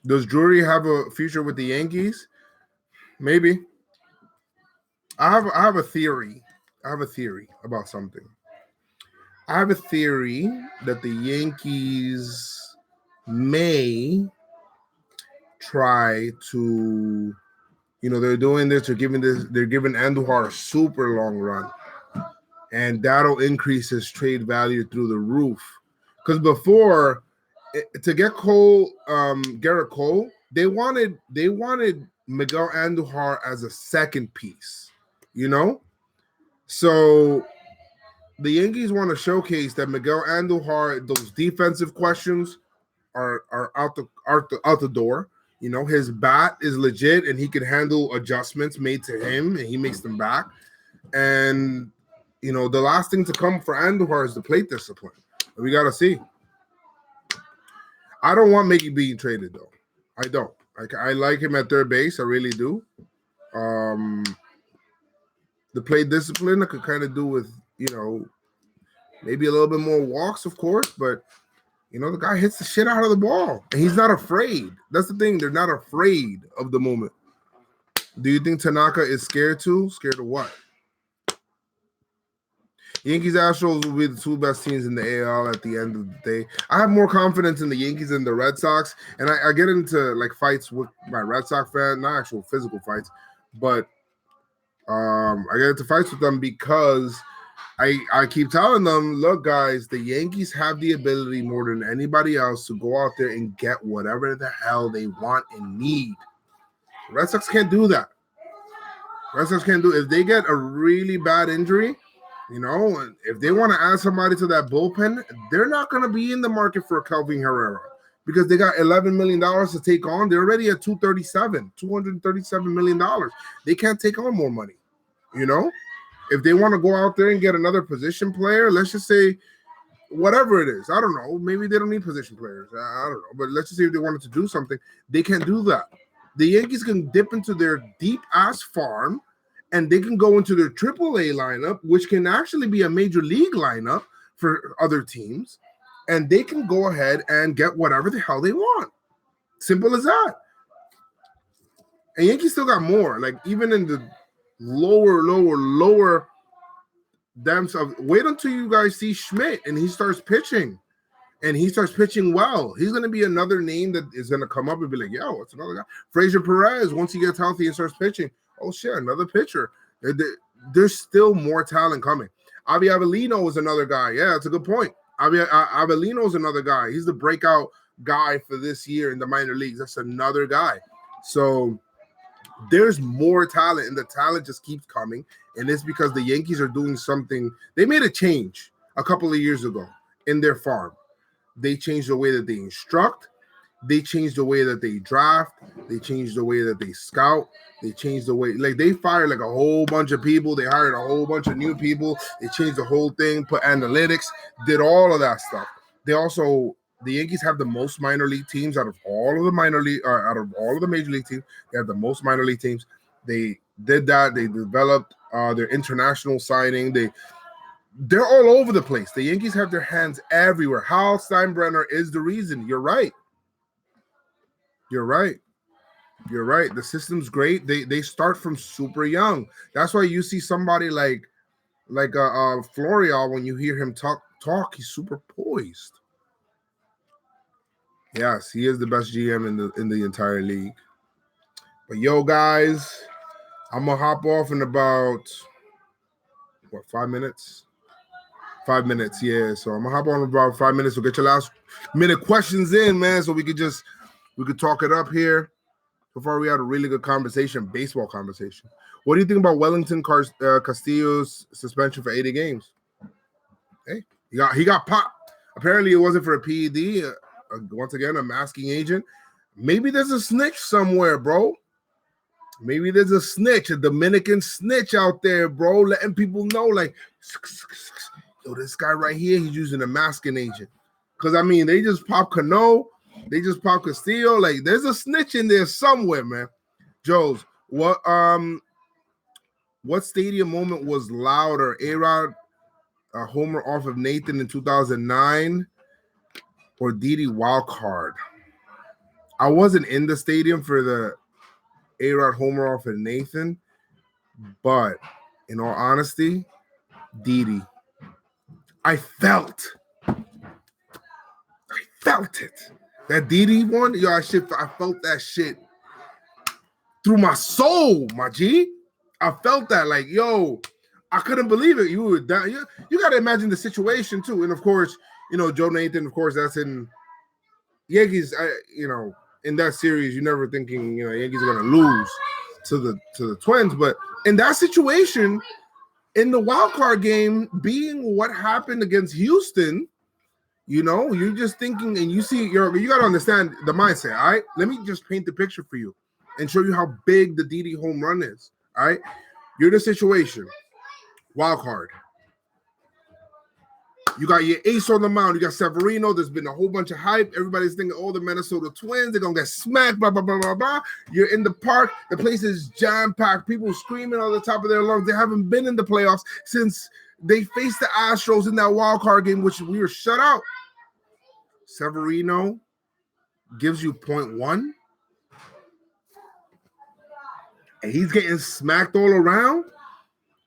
Does Drury have a future with the Yankees? Maybe. I have a theory. About something. I have a theory that the Yankees may try to, they're doing this. They're giving Andujar a super long run, and that'll increase his trade value through the roof. Because before, to get Garrett Cole, they wanted Miguel Andujar as a second piece, So the Yankees want to showcase that Miguel Andujar, those defensive questions are out the door. His bat is legit and he can handle adjustments made to him and he makes them back. And the last thing to come for Andujar is the plate discipline. We got to see. I don't want Mickey being traded though. I don't. I like him at third base. I really do. The play discipline I could kind of do with, maybe a little bit more walks, of course, but the guy hits the shit out of the ball and he's not afraid. That's the thing. They're not afraid of the moment. Do you think Tanaka is scared too? Scared of what? Yankees Astros will be the two best teams in the AL at the end of the day. I have more confidence in the Yankees than the Red Sox, and I get into like fights with my Red Sox fan, not actual physical fights, but I get into fights with them because I keep telling them, look, guys, the Yankees have the ability more than anybody else to go out there and get whatever the hell they want and need. The Red Sox can't do that. If they get a really bad injury, if they want to add somebody to that bullpen, they're not going to be in the market for Kelvin Herrera because they got $11 million to take on. They're already at $237 million. They can't take on more money, If they want to go out there and get another position player, let's just say whatever it is. I don't know. Maybe they don't need position players. I don't know. But let's just say if they wanted to do something, they can't do that. The Yankees can dip into their deep-ass farm and they can go into their AAA lineup, which can actually be a major league lineup for other teams, and they can go ahead and get whatever the hell they want. Simple as that. And Yankees still got more. Like, even in the lower depths of – wait until you guys see Schmidt and he starts pitching. And he starts pitching well. He's going to be another name that is going to come up and be like, yo, it's another guy. Frazier Perez, once he gets healthy and starts pitching, oh, shit, another pitcher. There's still more talent coming. Avi Avellino is another guy. Yeah, that's a good point. Avellino is another guy. He's the breakout guy for this year in the minor leagues. That's another guy. So there's more talent, and the talent just keeps coming. And it's because the Yankees are doing something. They made a change a couple of years ago in their farm. They changed the way that they instruct. They changed the way that they draft. They changed the way that they scout. They changed the way, like, they fired like a whole bunch of people. They hired a whole bunch of new people. They changed the whole thing, put analytics, did all of that stuff. The Yankees have the most minor league teams out of all of the major league teams. They have the most minor league teams. They did that. They developed their international signing. They're all over the place. The Yankees have their hands everywhere. Hal Steinbrenner is the reason. You're right. The system's great. They start from super young. That's why you see somebody like Florial, when you hear him talk, he's super poised. Yes, he is the best GM in the entire league. But yo, guys, I'm gonna hop off in about 5 minutes? 5 minutes, yeah. So I'm gonna hop on in about 5 minutes. So get your last minute questions in, man, so we could talk it up here. So far, we had a really good baseball conversation. What do you think about Wellington Castillo's suspension for 80 games? Hey, he got popped. Apparently, it wasn't for a PED. Once again, a masking agent. Maybe there's a snitch somewhere, bro. Maybe there's a snitch, a Dominican snitch out there, bro, letting people know, like, yo, this guy right here, he's using a masking agent. Because, I mean, they just popped Cano. They just popped Castillo. Like, there's a snitch in there somewhere, man. Joes, what stadium moment was louder? A-Rod a homer off of Nathan in 2009 or Didi wild card? I wasn't in the stadium for the A-Rod homer off of Nathan, but in all honesty, Didi. I felt it. That Didi one, yo, I felt that shit through my soul, my G. I felt that, like, yo, I couldn't believe it. You were down. You got to imagine the situation too. And of course, Joe Nathan, of course, that's in Yankees. In that series, you're never thinking, Yankees are going to lose to the Twins. But in that situation, in the wild card game, being what happened against Houston, you're just thinking, and you got to understand the mindset. All right, let me just paint the picture for you and show you how big the Didi home run is. All right, you're in a situation, wild card. You got your ace on the mound. You got Severino. There's been a whole bunch of hype. Everybody's thinking, oh, the Minnesota Twins, they're going to get smacked, blah, blah, blah, blah, blah. You're in the park. The place is jam-packed. People screaming on the top of their lungs. They haven't been in the playoffs since they faced the Astros in that wild card game, which we were shut out. Severino gives you 0.1. And he's getting smacked all around.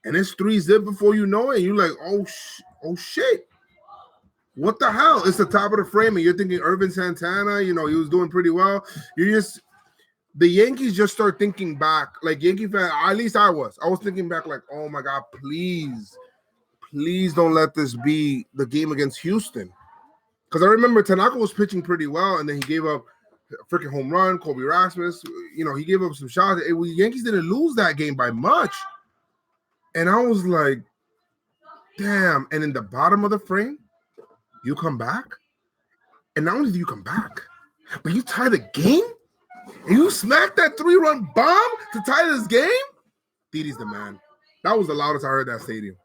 And it's 3-0 before you know it. And you're like, oh, shit. What the hell? It's the top of the frame, and you're thinking Irvin Santana, he was doing pretty well. The Yankees just start thinking back, like Yankee fan, at least I was thinking back like, oh my God, please don't let this be the game against Houston. Because I remember Tanaka was pitching pretty well, and then he gave up a freaking home run, Kobe Rasmus, he gave up some shots. The Yankees didn't lose that game by much. And I was like, damn. And in the bottom of the frame, you come back, and not only do you come back, but you tie the game, and you smack that 3-run bomb to tie this game. Didi's the man. That was the loudest I heard that stadium.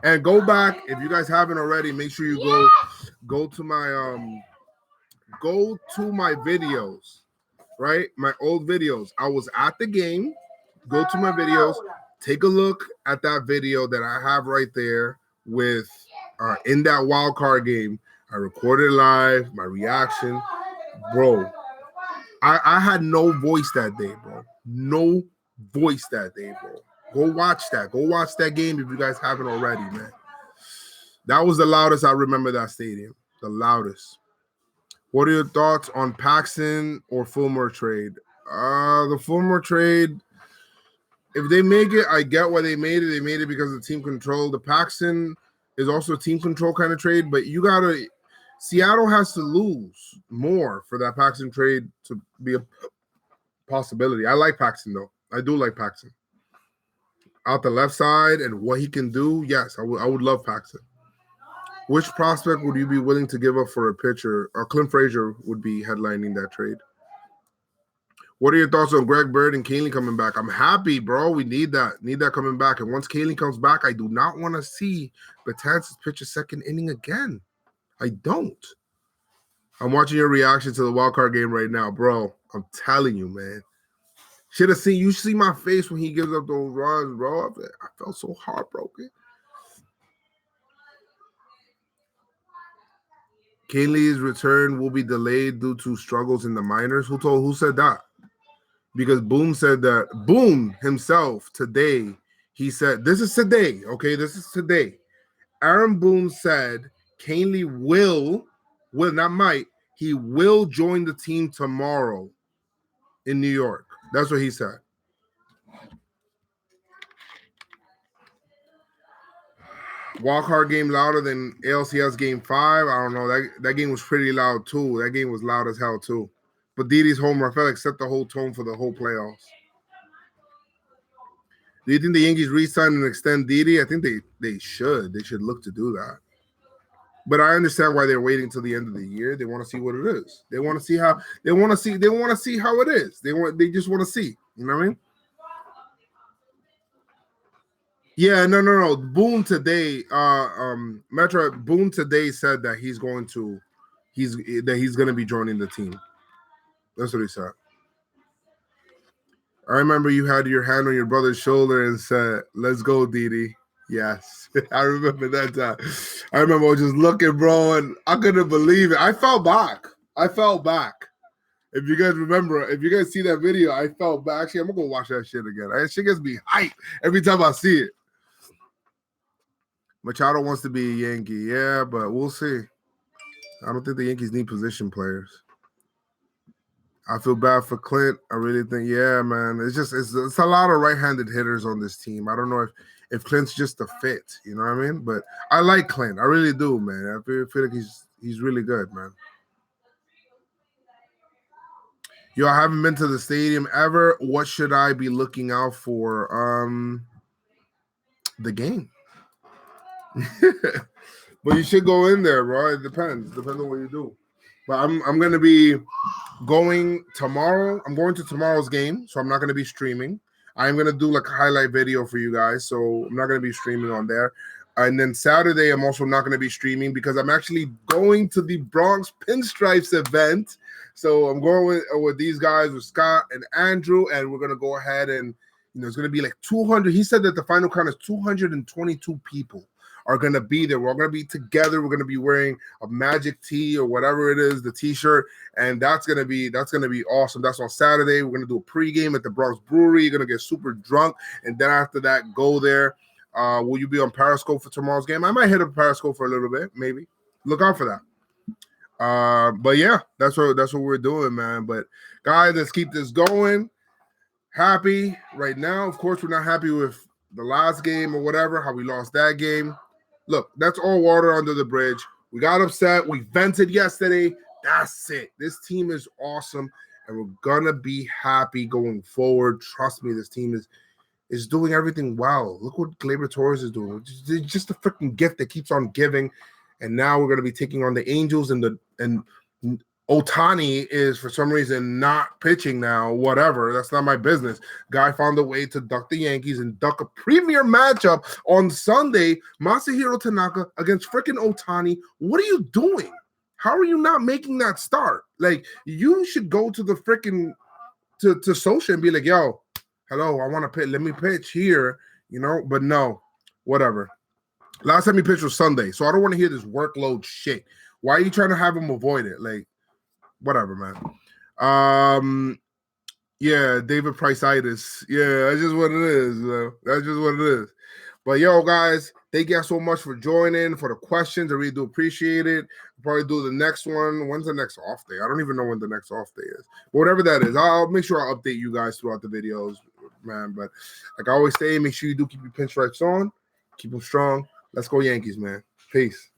And go back, if you guys haven't already, make sure you go to my videos, right? My old videos. I was at the game. Go to my videos. Take a look at that video that I have right there with in that wild card game. I recorded live, my reaction. Bro, I had no voice that day, bro. No voice that day, bro. Go watch that. Go watch that game if you guys haven't already, man. That was the loudest I remember that stadium. The loudest. What are your thoughts on Paxton or Fulmer trade? The Fulmer trade, if they make it, I get why they made it. They made it because of team control. The Paxton is also a team control kind of trade, but you got to Seattle has to lose more for that Paxton trade to be a possibility. I like Paxton, though. I do like Paxton. Out the left side and what he can do, yes, I would love Paxton. Which prospect would you be willing to give up for a pitcher? Clint Frazier would be headlining that trade. What are your thoughts on Greg Bird and Kahnle coming back? I'm happy, bro. We need that. Need that coming back. And once Kahnle comes back, I do not want to see Betances pitch a second inning again. I don't. I'm watching your reaction to the wild card game right now, bro. I'm telling you, man. Should have seen you see my face when he gives up those runs, bro. I felt so heartbroken. Kahnle's return will be delayed due to struggles in the minors. Who said that? Because Boone said that. Boone himself today, he said, this is today, okay? This is today. Aaron Boone said Kahnle will not might, he will join the team tomorrow in New York. That's what he said. Wildcard game louder than ALCS game 5. I don't know. That game was pretty loud too. That game was loud as hell too. But Didi's homer, I felt like set the whole tone for the whole playoffs. Do you think the Yankees re-sign and extend Didi? I think they should. They should look to do that. But I understand why they're waiting till the end of the year. They want to see what it is. They want to see how it is. They just want to see. You know what I mean? Yeah, no. Boone today, Metro Boone today said that he's going to be joining the team. That's what he said. I remember you had your hand on your brother's shoulder and said, "Let's go, Didi." Yes, I remember that time. I remember I was just looking, bro, and I couldn't believe it. I fell back. If you guys remember, if you guys see that video, I fell back. Actually, I'm gonna go watch that shit again. That shit gets me hype every time I see it. Machado wants to be a Yankee. Yeah, but we'll see. I don't think the Yankees need position players. I feel bad for Clint. I really think, yeah, man. It's a lot of right-handed hitters on this team. I don't know if Clint's just a fit, you know what I mean? But I like Clint. I really do, man. I feel like he's really good, man. Yo, I haven't been to the stadium ever. What should I be looking out for? The game. But you should go in there, bro. It depends. Depends on what you do. But I'm gonna be going tomorrow. I'm going to tomorrow's game, so I'm not gonna be streaming. I'm gonna do like a highlight video for you guys, so I'm not gonna be streaming on there. And then Saturday, I'm also not gonna be streaming because I'm actually going to the Bronx Pinstripes event. So I'm going with these guys, with Scott and Andrew, and we're gonna go ahead and it's gonna be like 200. He said that the final count is 222 people are going to be there. We're going to be together. We're going to be wearing a Magic tee or whatever it is, the t-shirt, and that's going to be awesome. That's on Saturday. We're going to do a pregame at the Bronx Brewery. You're going to get super drunk, and then after that, go there. Will you be on Periscope for tomorrow's game? I might hit up Periscope for a little bit, maybe. Look out for that. But yeah, that's what we're doing, man. But guys, let's keep this going. Happy right now. Of course, we're not happy with the last game or whatever, how we lost that game. Look, that's all water under the bridge. We got upset. We vented yesterday. That's it. This team is awesome, and we're going to be happy going forward. Trust me, this team is doing everything well. Look what Gleyber Torres is doing. It's just a freaking gift that keeps on giving, and now we're going to be taking on the Angels, and Ohtani is, for some reason, not pitching now. Whatever. That's not my business. Guy found a way to duck the Yankees and duck a premier matchup on Sunday. Masahiro Tanaka against freaking Ohtani. What are you doing? How are you not making that start? Like, you should go to the freaking to social and be like, yo, hello, I want to pitch. Let me pitch here, But no, whatever. Last time he pitched was Sunday, so I don't want to hear this workload shit. Why are you trying to have him avoid it? Like, whatever, man. Yeah, David Price-itis. Yeah, that's just what it is, man. That's just what it is. But yo, guys, thank you guys so much for joining, for the questions. I really do appreciate it. I'll probably do the next one. When's the next off day? I don't even know when the next off day is. But whatever that is, I'll make sure I update you guys throughout the videos, man. But like I always say, make sure you do keep your pinstripes on. Keep them strong. Let's go Yankees, man. Peace.